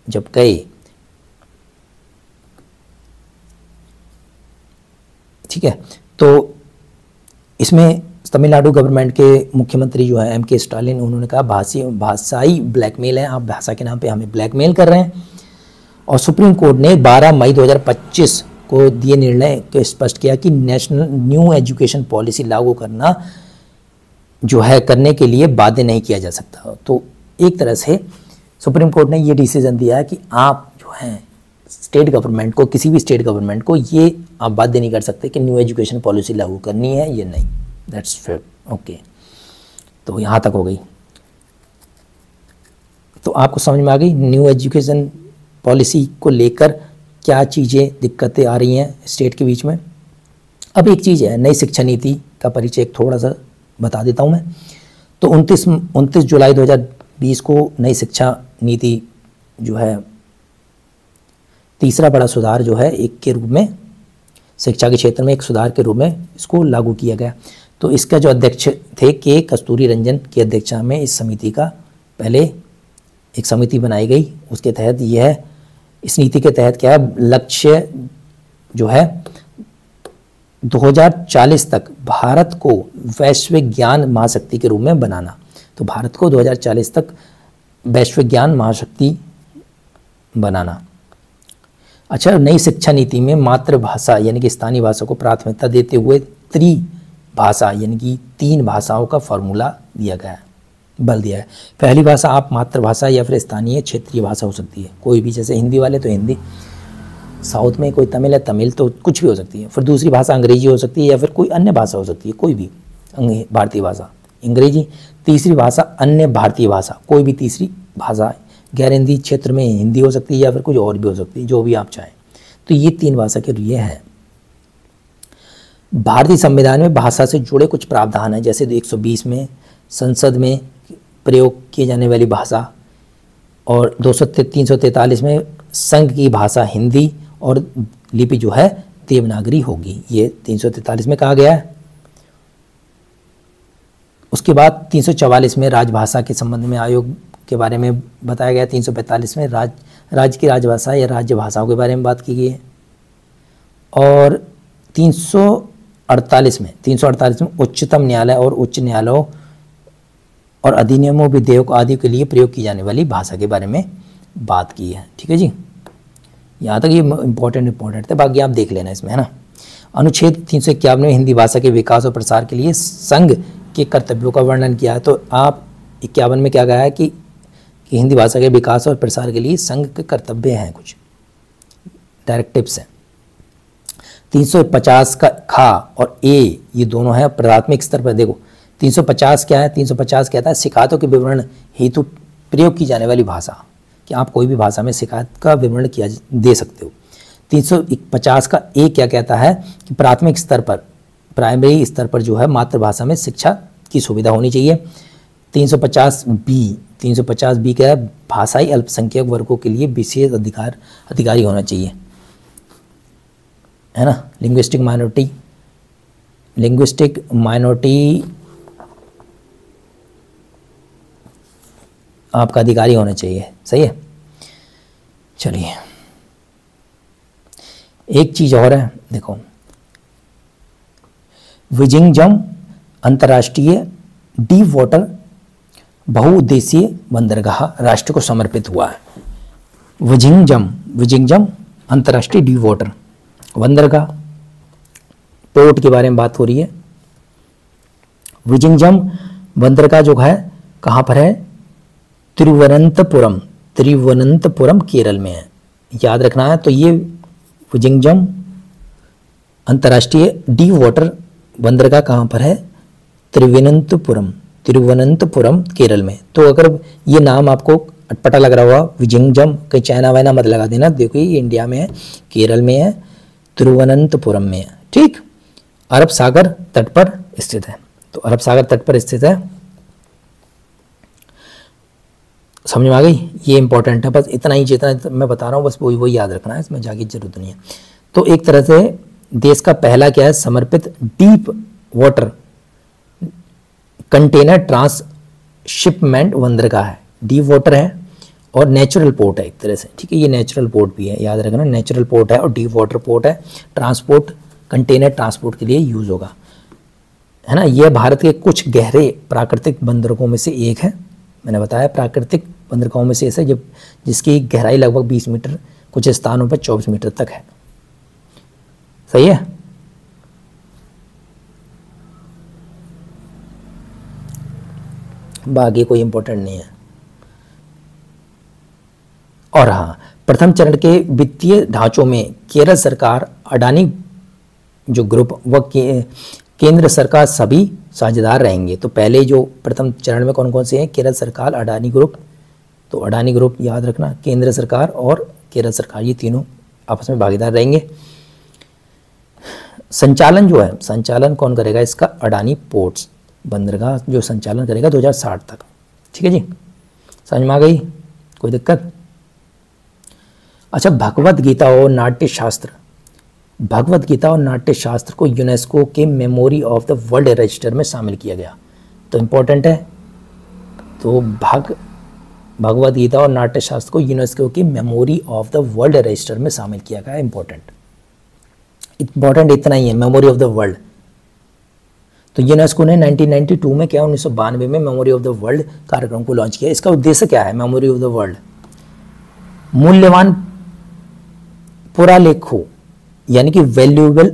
जब गए, ठीक है, तो इसमें तमिलनाडु गवर्नमेंट के मुख्यमंत्री जो है MK स्टालिन, उन्होंने कहा भाषाई ब्लैकमेल है, आप भाषा के नाम पे हमें ब्लैकमेल कर रहे हैं। और सुप्रीम कोर्ट ने 12 मई 2025 को दिए निर्णय को स्पष्ट किया कि नेशनल न्यू एजुकेशन पॉलिसी लागू करना जो है करने के लिए बाध्य नहीं किया जा सकता। तो एक तरह से सुप्रीम कोर्ट ने ये डिसीजन दिया है कि आप जो है स्टेट गवर्नमेंट को, किसी भी स्टेट गवर्नमेंट को ये आप बाध्य नहीं कर सकते कि न्यू एजुकेशन पॉलिसी लागू करनी है या नहीं। That's fair, okay. तो यहाँ तक हो गई। तो आपको समझ में आ गई न्यू एजुकेशन पॉलिसी को लेकर क्या चीज़ें दिक्कतें आ रही हैं स्टेट के बीच में। अब एक चीज़ है, नई शिक्षा नीति का परिचय थोड़ा सा बता देता हूँ मैं। तो 29 जुलाई 2020 को नई शिक्षा नीति जो है तीसरा बड़ा सुधार जो है एक के रूप में शिक्षा के क्षेत्र में एक सुधार के रूप में इसको लागू किया गया। तो इसका जो अध्यक्ष थे के कस्तूरी रंजन की अध्यक्षता में इस समिति का पहले एक समिति बनाई गई। उसके तहत यह इस नीति के तहत क्या है, लक्ष्य जो है 2040 तक भारत को वैश्विक ज्ञान महाशक्ति के रूप में बनाना। तो भारत को 2040 तक वैश्विक ज्ञान महाशक्ति बनाना। अच्छा, नई शिक्षा नीति में मातृभाषा यानी कि स्थानीय भाषा को प्राथमिकता देते हुए त्रिभाषा यानी कि 3 भाषाओं का फॉर्मूला दिया गया है, बल दिया है। पहली भाषा आप मातृभाषा या फिर स्थानीय क्षेत्रीय भाषा हो सकती है, कोई भी, जैसे हिंदी वाले तो हिंदी, साउथ में कोई तमिल है तमिल, तो कुछ भी हो सकती है। फिर दूसरी भाषा अंग्रेजी हो सकती है या फिर कोई अन्य भाषा हो सकती है, कोई भी भारतीय भाषा अंग्रेजी। तीसरी भाषा अन्य भारतीय भाषा, कोई भी तीसरी भाषा, गैर हिंदी क्षेत्र में हिंदी हो सकती है या फिर कुछ और भी हो सकती है, जो भी आप चाहें। तो ये 3 भाषा के लिए है। भारतीय संविधान में भाषा से जुड़े कुछ प्रावधान हैं, जैसे 120 में संसद में प्रयोग की जाने वाली भाषा, और 343 में संघ की भाषा हिंदी और लिपि जो है देवनागरी होगी। ये 343 में कहा गया है। उसके बाद 344 में राजभाषा के संबंध में आयोग के बारे में बताया गया। 345 में राज्य की राजभाषा या राज्य भाषाओं के बारे में बात की गई है। और 348 में उच्चतम न्यायालय और उच्च न्यायालयों और अधिनियमों, विधेयक आदि के लिए प्रयोग की जाने वाली भाषा के बारे में बात की है। ठीक है जी, यहाँ तक ये इंपॉर्टेंट थे, बाकी आप देख लेना इसमें, है ना। अनुच्छेद 351 में हिंदी भाषा के विकास और प्रसार के लिए संघ के कर्तव्यों का वर्णन किया है। तो आप 51 में क्या कहा है कि हिंदी भाषा के विकास और प्रसार के लिए संघ के कर्तव्य हैं, कुछ डायरेक्टिव्स हैं। 350 का खा और ए ये दोनों हैं प्राथमिक स्तर पर। देखो 350 क्या है, 350 कहता है शिकायतों के विवरण हेतु प्रयोग की जाने वाली भाषा, कि आप कोई भी भाषा में शिकायत का विवरण किया दे सकते हो। 350 का ए क्या कहता है कि प्राथमिक स्तर पर, प्राइमरी स्तर पर जो है मातृभाषा में शिक्षा की सुविधा होनी चाहिए। 350 बी क्या है, भाषाई अल्पसंख्यक वर्गों के लिए विशेष अधिकारी होना चाहिए, है ना। लिंग्विस्टिक माइनॉरिटी आपका अधिकारी होना चाहिए, सही है। चलिए एक चीज और है, देखो विजिंगजम अंतर्राष्ट्रीय डीप वाटर बहुउद्देशीय बंदरगाह राष्ट्र को समर्पित हुआ है। विजिंगजम अंतर्राष्ट्रीय डीप वाटर बंदरगाह, पोर्ट के बारे में बात हो रही है। विजिंगजम बंदरगाह जो है कहाँ पर है, तिरुवनंतपुरम केरल में है, याद रखना है। तो ये विजिंगजम अंतर्राष्ट्रीय डीप वाटर बंदरगाह कहाँ पर है, तिरुवनंतपुरम केरल में। तो अगर ये नाम आपको अटपटा लग रहा हुआ, विजिंगजम, कहीं चाइना वाइना मत लगा देना, देखो ये इंडिया में है, केरल में है, तिरुवनंतपुरम में है, ठीक। अरब सागर तट पर स्थित है। तो अरब सागर तट पर स्थित है, समझ में आ गई। ये इंपॉर्टेंट है, बस इतना ही, जितना मैं बता रहा हूँ बस वही याद रखना है, इसमें जाके जरूरत नहीं है। तो एक तरह से देश का पहला क्या है, समर्पित डीप वाटर कंटेनर ट्रांसशिपमेंट बंदरगाह है। डीप वाटर है और नेचुरल पोर्ट है एक तरह से, ठीक है। ये नेचुरल पोर्ट भी है, याद रखना, नेचुरल पोर्ट है और डीप वाटर पोर्ट है। ट्रांसपोर्ट, कंटेनर ट्रांसपोर्ट के लिए यूज होगा, है ना। यह भारत के कुछ गहरे प्राकृतिक बंदरगाहों में से एक है। मैंने बताया प्राकृतिक बंदरगाहों में से ऐसा जब जिसकी गहराई लगभग 20 मीटर कुछ स्थानों पर 24 मीटर तक है। सही है। बाकी कोई इंपॉर्टेंट नहीं है। और हाँ, प्रथम चरण के वित्तीय ढांचों में केरल सरकार, अडानी जो ग्रुप व केंद्र सरकार सभी साझेदार रहेंगे। तो पहले जो प्रथम चरण में कौन कौन से हैं? केरल सरकार, अडानी ग्रुप। तो अडानी ग्रुप याद रखना, केंद्र सरकार और केरल सरकार, ये तीनों आपस में भागीदार रहेंगे। संचालन जो है, संचालन कौन करेगा इसका? अडानी पोर्ट्स बंदरगाह जो संचालन करेगा 2060 तक। ठीक है जी, समझ में आ गई? कोई दिक्कत? अच्छा, भगवत गीता और नाट्य शास्त्र, भगवत गीता और नाट्य शास्त्र को यूनेस्को के memory of the world register में शामिल किया गया। तो इम्पोर्टेंट है। तो भगवत गीता और नाट्य शास्त्र को यूनेस्को की memory of the world register में शामिल किया गया। इंपॉर्टेंट इतना ही है, मेमोरी ऑफ द वर्ल्ड। तो यूनेस्को ने 1992 में क्या, 1992 में मेमोरी ऑफ द वर्ल्ड कार्यक्रम को लॉन्च किया। इसका उद्देश्य क्या है? मेमोरी ऑफ द वर्ल्ड, मूल्यवान पुरालेखों यानी कि वैल्यूएबल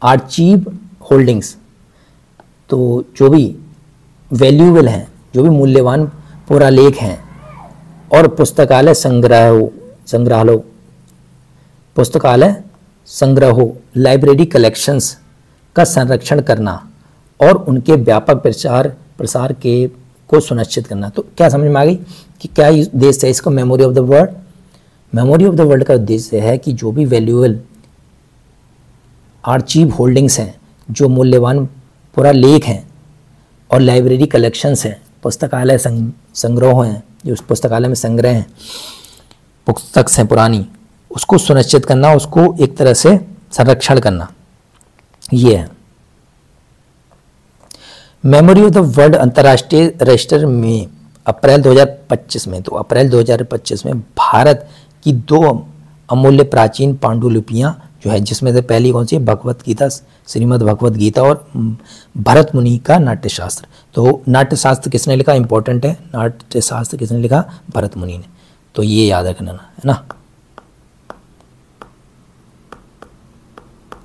आर्चीव होल्डिंग्स, तो जो भी वैल्यूएबल हैं, जो भी मूल्यवान पुरालेख हैं, और पुस्तकालय संग्रहों लाइब्रेरी कलेक्शंस का संरक्षण करना और उनके व्यापक प्रसार को सुनिश्चित करना। तो क्या समझ में आ गई कि क्या उद्देश्य है इसको? Memory of the world, memory of the world का उद्देश्य है कि जो भी वैल्यूएबल आर्चीव होल्डिंग्स हैं, जो मूल्यवान पुरालेख हैं और लाइब्रेरी कलेक्शंस हैं, पुस्तकालय संग्रह हैं, जो उस पुस्तकालय में संग्रह हैं, पुस्तक हैं पुरानी, उसको सुनिश्चित करना, उसको एक तरह से संरक्षण करना, ये है मेमोरी ऑफ द वर्ल्ड। अंतर्राष्ट्रीय रजिस्टर में अप्रैल 2025 में, तो अप्रैल 2025 में भारत की 2 अमूल्य प्राचीन पांडुलिपियां जो है, जिसमें से पहली कौन सी है? भगवत गीता, श्रीमद् भगवत गीता और भरत मुनि का नाट्यशास्त्र। तो नाट्यशास्त्र किसने लिखा? इंपॉर्टेंट है, नाट्यशास्त्र किसने लिखा? भरत मुनि ने। तो ये याद रखना है ना।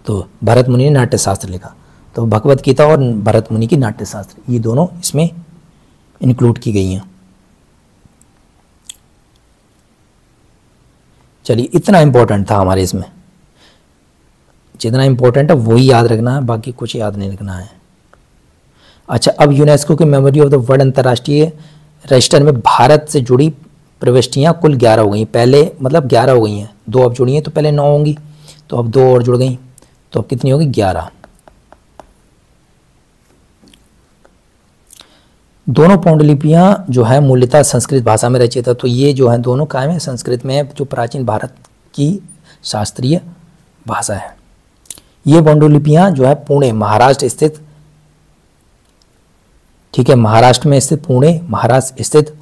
तो भरत मुनि ने नाट्यशास्त्र लिखा। तो भगवत गीता और भरत मुनि की नाट्यशास्त्र, ये दोनों इसमें इंक्लूड की गई हैं। चलिए, इतना इंपॉर्टेंट था हमारे इसमें, जितना इंपॉर्टेंट है वही याद रखना है, बाकी कुछ याद नहीं रखना है। अच्छा, अब यूनेस्को की मेमोरी ऑफ द वर्ल्ड अंतर्राष्ट्रीय रजिस्टर में भारत से जुड़ी प्रविष्टियां कुल 11 हो गई। पहले मतलब 11 हो गई हैं, 2 अब जुड़ी हैं, तो पहले 9 होंगी, तो अब 2 और जुड़ गई, तो अब कितनी होगी? 11। दोनों पांडुलिपियां जो है मूलतः संस्कृत भाषा में रचित है। तो ये जो है दोनों कायम है संस्कृत में है, जो प्राचीन भारत की शास्त्रीय भाषा है। ये पांडुलिपियां जो है पुणे महाराष्ट्र स्थित, ठीक है, महाराष्ट्र में स्थित, पुणे महाराष्ट्र स्थित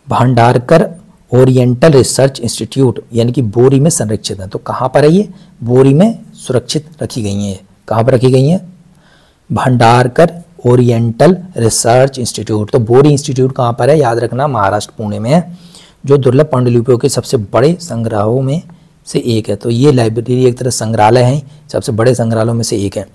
भांडारकर ओरिएंटल रिसर्च इंस्टीट्यूट यानी कि बोरी में संरक्षित है। तो कहाँ पर है ये? बोरी में सुरक्षित रखी गई हैं। कहाँ पर रखी गई हैं? Bhandarkar oriental research institute. तो बोरी इंस्टीट्यूट कहाँ पर है? याद रखना, महाराष्ट्र पुणे में है, जो दुर्लभ पांडुलिपियों के सबसे बड़े संग्रहों में से एक है। तो ये लाइब्रेरी एक तरह संग्रहालय है, सबसे बड़े संग्रहालयों में से एक है।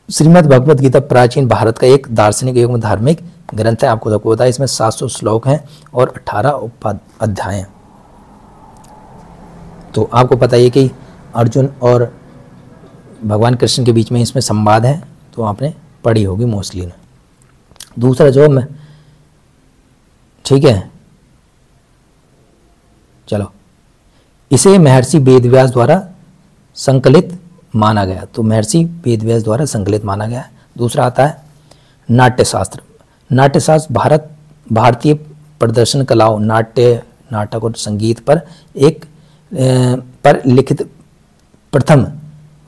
श्रीमद् भगवत गीता प्राचीन भारत का एक दार्शनिक एवं धार्मिक ग्रंथ है। आपको सबको पता है, इसमें 700 श्लोक हैं और 18 अध्याय हैं। तो आपको पता है कि अर्जुन और भगवान कृष्ण के बीच में इसमें संवाद है, तो आपने पढ़ी होगी मोस्टली ने। दूसरा जो मैं, ठीक है, चलो, इसे महर्षि वेदव्यास द्वारा संकलित माना गया। तो महर्षि वेदव्यास द्वारा संकलित माना गया। दूसरा आता है नाट्यशास्त्र। नाट्यशास्त्र भारतीय प्रदर्शन कलाओं, नाट्य, नाटक और संगीत पर लिखित प्रथम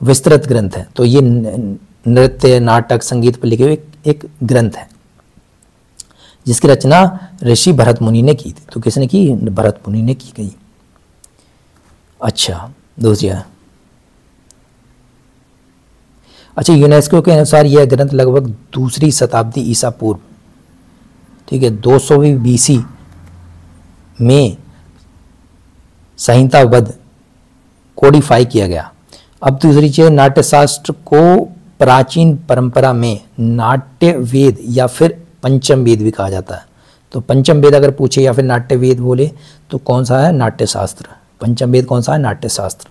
विस्तृत ग्रंथ है। तो ये नृत्य, नाटक, संगीत पर लिखे हुए एक ग्रंथ है, जिसकी रचना ऋषि भरत मुनि ने की थी। तो किसने की? भरत मुनि ने की गई। अच्छा, दूसरा, अच्छा, यूनेस्को के अनुसार यह ग्रंथ लगभग 2री शताब्दी ईसा पूर्व, ठीक है, 200वीं BC में संहिताबद्ध कोडिफाई किया गया। अब दूसरी चीज, नाट्य शास्त्र को प्राचीन परंपरा में नाट्य वेद या फिर पंचम वेद भी कहा जाता है। तो पंचम वेद अगर पूछे या फिर नाट्य वेद बोले तो कौन सा है? नाट्य शास्त्र। पंचम वेद कौन सा है? नाट्य शास्त्र।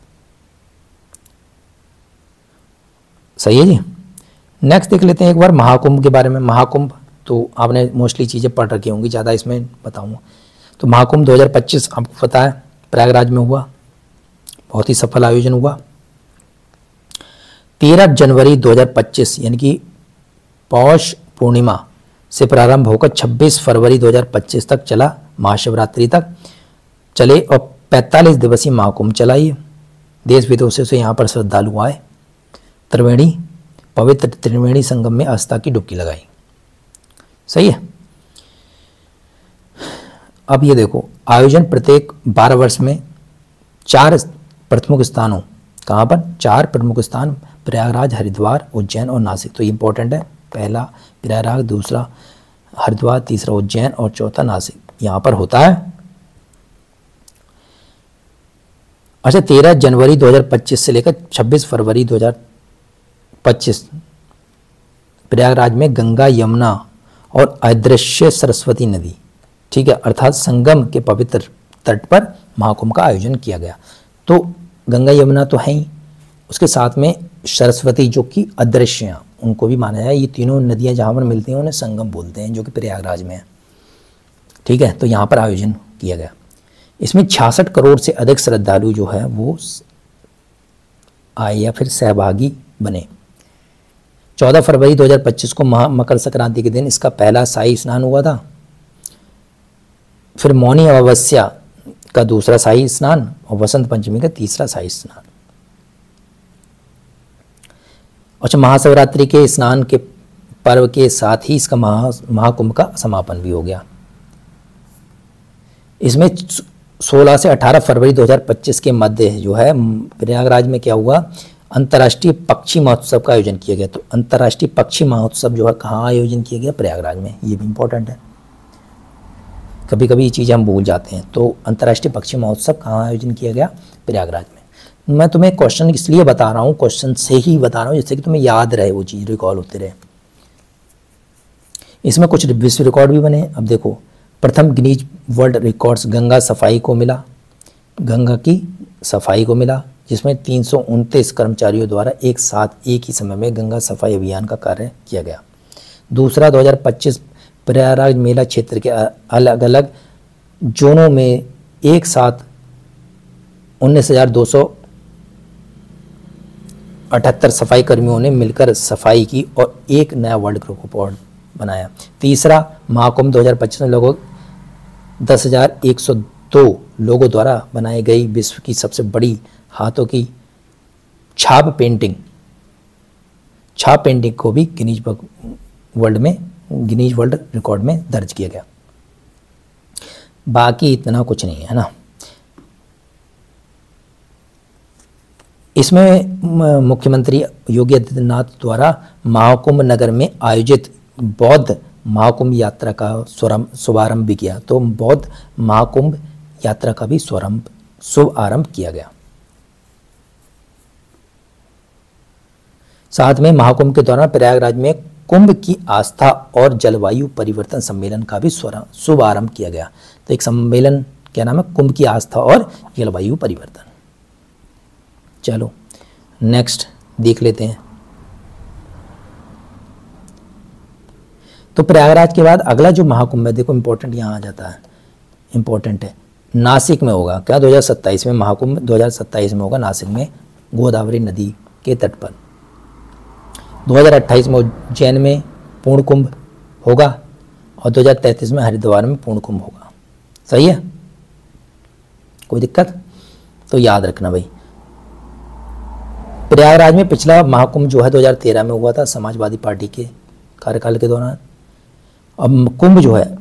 सही है जी। नेक्स्ट देख लेते हैं एक बार महाकुंभ के बारे में। महाकुंभ तो आपने मोस्टली चीज़ें पढ़ रखी होंगी, ज़्यादा इसमें बताऊंगा। तो महाकुंभ 2025 आपको पता है प्रयागराज में हुआ, बहुत ही सफल आयोजन हुआ। 13 जनवरी 2025 यानी कि पौष पूर्णिमा से प्रारंभ होकर 26 फरवरी 2025 तक चला, महाशिवरात्रि तक चले और 45 दिवसीय महाकुंभ चला। ये देश विदेशों से यहाँ पर श्रद्धालु आए, त्रिवेणी पवित्र त्रिवेणी संगम में आस्था की डुबकी लगाई। सही है। अब ये देखो, आयोजन प्रत्येक 12 वर्ष में 4 प्रमुख स्थानों, कहाँ पर? 4 प्रमुख स्थान, प्रयागराज, हरिद्वार, उज्जैन और नासिक। तो ये इंपॉर्टेंट है, पहला प्रयागराज, दूसरा हरिद्वार, तीसरा उज्जैन और चौथा नासिक, यहाँ पर होता है। अच्छा, 13 जनवरी 2025 से लेकर 26 फरवरी 2025 प्रयागराज में गंगा, यमुना और अदृश्य सरस्वती नदी, ठीक है, अर्थात संगम के पवित्र तट पर महाकुंभ का आयोजन किया गया। तो गंगा यमुना तो है ही, उसके साथ में सरस्वती जो कि अदृश्य हैं, उनको भी माना जाए। ये तीनों नदियां जहाँ पर मिलती हैं उन्हें संगम बोलते हैं, जो कि प्रयागराज में है। ठीक है, तो यहाँ पर आयोजन किया गया। इसमें 66 करोड़ से अधिक श्रद्धालु जो है वो आए या फिर सहभागी बने। 14 फरवरी 2025 को मकर संक्रांति के दिन इसका पहला शाही स्नान हुआ था। फिर मौनी अमावस्या का दूसरा शाही स्नान और वसंत पंचमी का तीसरा शाही स्नान। अच्छा, महाशिवरात्रि के स्नान के पर्व के साथ ही इसका महाकुंभ का समापन भी हो गया। इसमें 16 से 18 फरवरी 2025 के मध्य जो है प्रयागराज में क्या हुआ? अंतर्राष्ट्रीय पक्षी महोत्सव का आयोजन किया गया। तो अंतर्राष्ट्रीय पक्षी महोत्सव जो है कहाँ आयोजन किया गया? प्रयागराज में। ये भी इंपॉर्टेंट है, कभी कभी ये चीज़ हम भूल जाते हैं। तो अंतर्राष्ट्रीय पक्षी महोत्सव कहाँ आयोजन किया गया? प्रयागराज में। मैं तुम्हें क्वेश्चन इसलिए बता रहा हूँ, क्वेश्चन से ही बता रहा हूँ जिससे कि तुम्हें याद रहे, वो चीज़ रिकॉल होते रहे। इसमें कुछ विश्व रिकॉर्ड भी बने। अब देखो, प्रथम गिनीज वर्ल्ड रिकॉर्ड्स गंगा सफाई को मिला, गंगा की सफाई को मिला, जिसमें 329 कर्मचारियों द्वारा एक साथ एक ही समय में गंगा सफाई अभियान का कार्य किया गया। दूसरा, 2025 प्रयागराज मेला क्षेत्र के अलग अलग जोनों में एक साथ 19,278 सफाई कर्मियों ने मिलकर सफाई की और एक नया वर्ल्ड रिकॉर्ड बनाया। तीसरा, महाकुंभ 2025 में लगभग 10,102 लोगों द्वारा बनाई गई विश्व की सबसे बड़ी हाथों की छाप पेंटिंग को भी गिनीज वर्ल्ड रिकॉर्ड में दर्ज किया गया। बाकी इतना कुछ नहीं है ना। इसमें मुख्यमंत्री योगी आदित्यनाथ द्वारा महाकुंभ नगर में आयोजित बौद्ध महाकुंभ यात्रा का शुभारंभ भी किया। तो बौद्ध महाकुंभ यात्रा का भी शुभ आरंभ किया गया। साथ में महाकुंभ के दौरान प्रयागराज में कुंभ की आस्था और जलवायु परिवर्तन सम्मेलन का भी शुभ आरंभ किया गया। तो एक सम्मेलन क्या नाम है? कुंभ की आस्था और जलवायु परिवर्तन। चलो नेक्स्ट देख लेते हैं। तो प्रयागराज के बाद अगला जो महाकुंभ है, देखो इंपॉर्टेंट यहाँ आ जाता है, इंपॉर्टेंट है, नासिक में होगा। क्या? 2027 में महाकुंभ 2027 में होगा नासिक में, गोदावरी नदी के तट पर। 2028 में उज्जैन में पूर्ण कुंभ होगा और 2033 में हरिद्वार में पूर्ण कुंभ होगा। सही है, कोई दिक्कत? तो याद रखना भाई। प्रयागराज में पिछला महाकुंभ जो है 2013 में हुआ था, समाजवादी पार्टी के कार्यकाल के दौरान। अब कुंभ जो है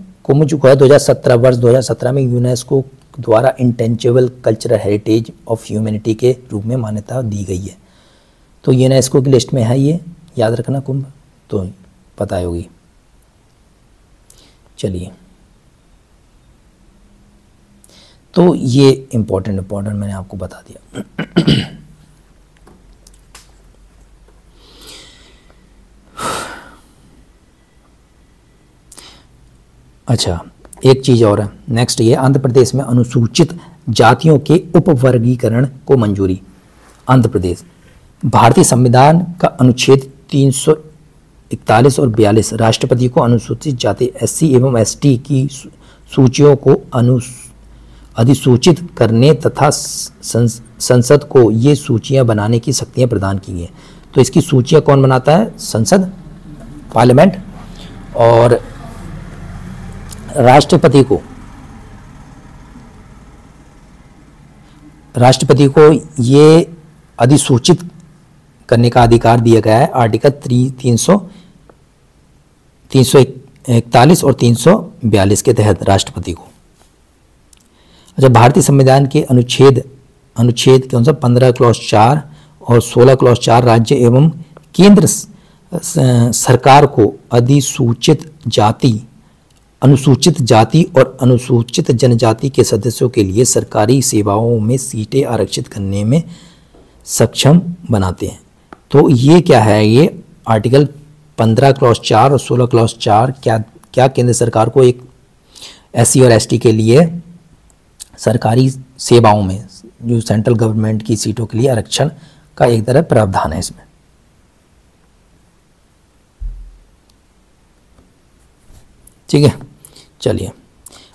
2017 वर्ष 2017 में यूनेस्को द्वारा intangible cultural heritage of humanity के रूप में मान्यता दी गई है। तो यूनेस्को की लिस्ट में है ये, याद रखना कुंभ, तो पता होगी। चलिए तो ये इम्पोर्टेंट मैंने आपको बता दिया। अच्छा, एक चीज़ और है, नेक्स्ट ये, आंध्र प्रदेश में अनुसूचित जातियों के उपवर्गीकरण को मंजूरी। आंध्र प्रदेश, भारतीय संविधान का अनुच्छेद 341 और 42 राष्ट्रपति को अनुसूचित जाति SC एवं ST की सूचियों को अधिसूचित करने तथा संसद को ये सूचियां बनाने की शक्तियां प्रदान की हैं। तो इसकी सूचियां कौन बनाता है? संसद, पार्लियामेंट। और राष्ट्रपति को ये अधिसूचित करने का अधिकार दिया गया है आर्टिकल 341 और 342 के तहत राष्ट्रपति को। अच्छा, भारतीय संविधान के अनुच्छेद कौन सा 15 क्लॉज 4 और 16 क्लॉज 4 राज्य एवं केंद्र सरकार को अनुसूचित जाति और अनुसूचित जनजाति के सदस्यों के लिए सरकारी सेवाओं में सीटें आरक्षित करने में सक्षम बनाते हैं। तो ये क्या है? ये आर्टिकल 15 क्लॉज 4 और 16 क्लॉज 4 क्या केंद्र सरकार को एक SC और ST के लिए सरकारी सेवाओं में, जो सेंट्रल गवर्नमेंट की सीटों के लिए आरक्षण का एक तरह प्रावधान है इसमें। ठीक है, चलिए।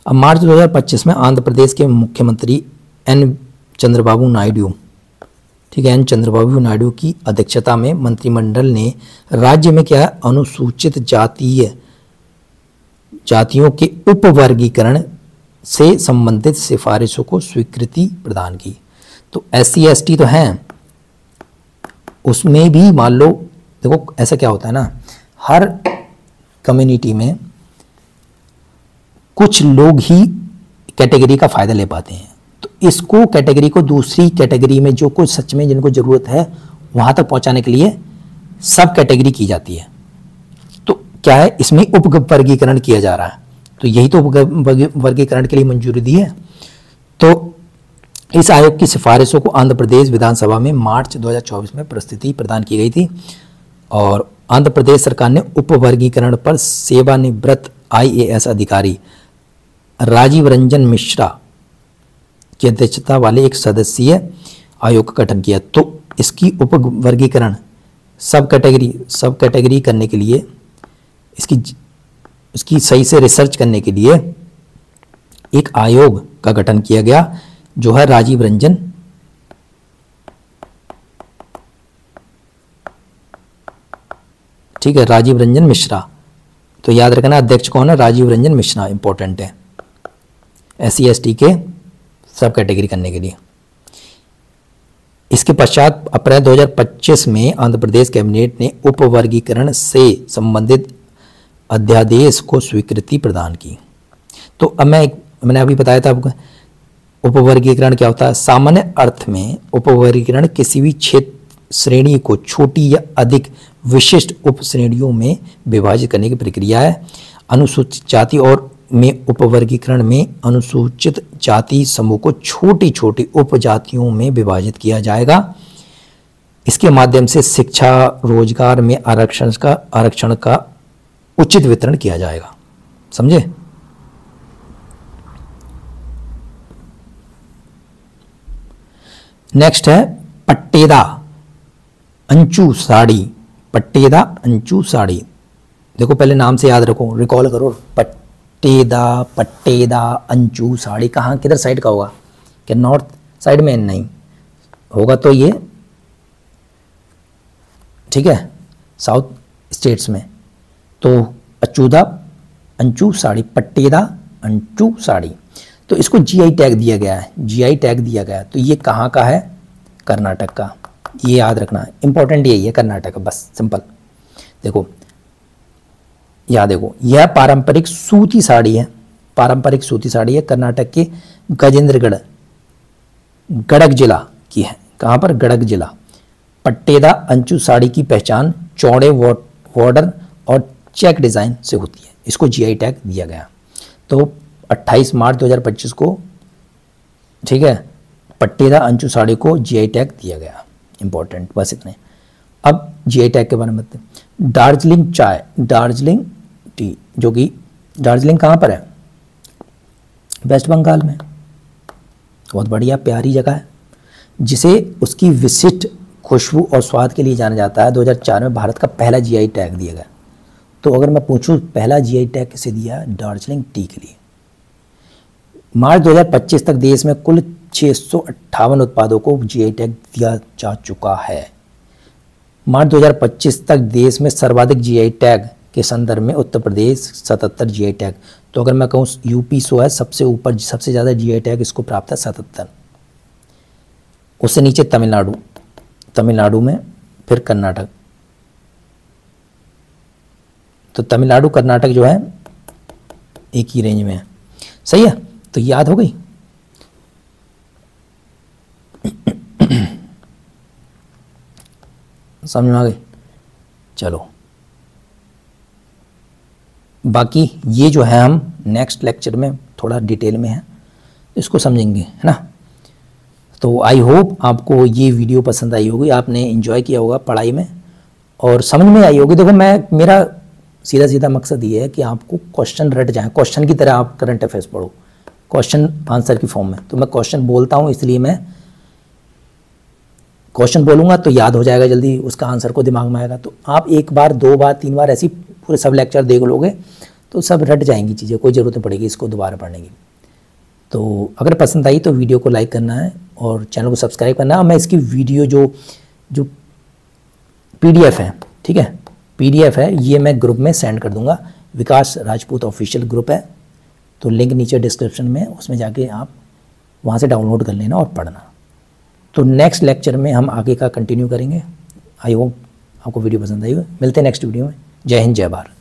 अब मार्च 2025 में आंध्र प्रदेश के मुख्यमंत्री N. चंद्रबाबू नायडू, ठीक है, N. चंद्रबाबू नायडू की अध्यक्षता में मंत्रिमंडल ने राज्य में क्या है, अनुसूचित जातियों के उपवर्गीकरण से संबंधित सिफारिशों को स्वीकृति प्रदान की। तो SC ST तो हैं, उसमें भी मान लो, देखो ऐसा क्या होता है ना, हर कम्युनिटी में कुछ लोग ही कैटेगरी का फ़ायदा ले पाते हैं। तो इसको कैटेगरी को दूसरी कैटेगरी में जो कुछ सच में जिनको ज़रूरत है वहाँ तक पहुँचाने के लिए सब कैटेगरी की जाती है। तो क्या है, इसमें उपवर्गीकरण किया जा रहा है। तो यही तो वर्गीकरण के लिए मंजूरी दी है। तो इस आयोग की सिफारिशों को आंध्र प्रदेश विधानसभा में मार्च 2024 में प्रस्तुति प्रदान की गई थी। और आंध्र प्रदेश सरकार ने उपवर्गीकरण पर सेवानिवृत्त IAS अधिकारी राजीव रंजन मिश्रा की अध्यक्षता वाले एक सदस्यीय आयोग का गठन किया। तो इसकी उपवर्गीकरण सब कैटेगरी करने के लिए, इसकी सही से रिसर्च करने के लिए एक आयोग का गठन किया गया, जो है राजीव रंजन ठीक है, राजीव रंजन मिश्रा। तो याद रखना अध्यक्ष कौन है? राजीव रंजन मिश्रा, इंपॉर्टेंट है SC ST के सब कैटेगरी करने के लिए। इसके पश्चात अप्रैल 2025 में आंध्र प्रदेश कैबिनेट ने उपवर्गीकरण से संबंधित अध्यादेश को स्वीकृति प्रदान की। तो अब मैंने अभी बताया था आपको उपवर्गीकरण क्या होता है। सामान्य अर्थ में उपवर्गीकरण किसी भी क्षेत्र श्रेणी को छोटी या अधिक विशिष्ट उप श्रेणियों में विभाजित करने की प्रक्रिया है। अनुसूचित जाति और में उपवर्गीकरण में अनुसूचित जाति समूह को छोटी छोटी उपजातियों में विभाजित किया जाएगा। इसके माध्यम से शिक्षा रोजगार में आरक्षण का उचित वितरण किया जाएगा। समझे? नेक्स्ट है पट्टेदा अंचू साड़ी। पट्टेदा अंचू साड़ी, देखो पहले नाम से याद रखो, रिकॉल करो। पट्टेदा अंचू साड़ी कहाँ किधर साइड का होगा? क्या नॉर्थ साइड में? नहीं होगा तो ये ठीक है साउथ स्टेट्स में। तो अचूदा अंचू साड़ी, पट्टेदा अंचू साड़ी। तो इसको GI टैग दिया गया है, GI टैग दिया गया है। तो ये कहाँ का है? कर्नाटक का। ये याद रखना है, इंपॉर्टेंट यही है, कर्नाटक का, बस सिंपल। देखो याद देखो, यह पारंपरिक सूती साड़ी है, पारंपरिक सूती साड़ी है, कर्नाटक के गड़ग जिला की है। कहाँ पर? गड़ग जिला। पट्टेदा अंचू साड़ी की पहचान चौड़े बॉर्डर और चेक डिज़ाइन से होती है। इसको GI टैग दिया गया। तो 28 मार्च 2025 को ठीक है, पट्टेदार अंशु साड़ी को जीआई टैग दिया गया। इंपॉर्टेंट, बस इतने। अब जीआई टैग के बारे में बताते हैं। दार्जिलिंग चाय, दार्जिलिंग टी, जो कि दार्जिलिंग कहाँ पर है? वेस्ट बंगाल में। बहुत बढ़िया, प्यारी जगह है, जिसे उसकी विशिष्ट खुशबू और स्वाद के लिए जाना जाता है। 2004 में भारत का पहला जीआई टैग दिया गया। तो अगर मैं पूछूं पहला जीआई टैग किसे दिया? दार्जिलिंग टी के लिए। मार्च 2025 तक देश में कुल 658 उत्पादों को जीआई टैग दिया जा चुका है। मार्च 2025 तक देश में सर्वाधिक जीआई टैग के संदर्भ में उत्तर प्रदेश 77 जीआई टैग। तो अगर मैं कहूँ यूपी 100 है, सबसे ऊपर सबसे ज़्यादा जीआई टैग इसको प्राप्त है 77। उससे नीचे तमिलनाडु, तमिलनाडु में, फिर कर्नाटक। तो तमिलनाडु कर्नाटक जो है एक ही रेंज में है। सही है, तो याद हो गई। समझ में आ गई? चलो, बाकी ये जो है हम नेक्स्ट लेक्चर में थोड़ा डिटेल में है, इसको समझेंगे, है ना। तो आई होप आपको ये वीडियो पसंद आई होगी, आपने एंजॉय किया होगा पढ़ाई में और समझ में आई होगी। देखो, मेरा सीधा सीधा मकसद ये है कि आपको क्वेश्चन रट जाए, क्वेश्चन की तरह आप करंट अफेयर्स पढ़ो, क्वेश्चन आंसर की फॉर्म में। तो मैं क्वेश्चन बोलता हूँ, इसलिए मैं क्वेश्चन बोलूँगा तो याद हो जाएगा जल्दी, उसका आंसर को दिमाग में आएगा। तो आप एक बार, दो बार, तीन बार ऐसी पूरे सब लेक्चर देख लोगे तो सब रट जाएंगी चीज़ें, कोई ज़रूरत नहीं पड़ेगी इसको दोबारा पढ़ने की। तो अगर पसंद आई तो वीडियो को लाइक करना है और चैनल को सब्सक्राइब करना है। मैं इसकी वीडियो जो PDF है, ठीक है, PDF है, ये मैं ग्रुप में सेंड कर दूंगा। विकास राजपूत ऑफिशियल ग्रुप है, तो लिंक नीचे डिस्क्रिप्शन में, उसमें जाके आप वहाँ से डाउनलोड कर लेना और पढ़ना। तो नेक्स्ट लेक्चर में हम आगे का कंटिन्यू करेंगे। आई होप आपको वीडियो पसंद आई हो। मिलते हैं नेक्स्ट वीडियो में। जय हिंद, जय भारत।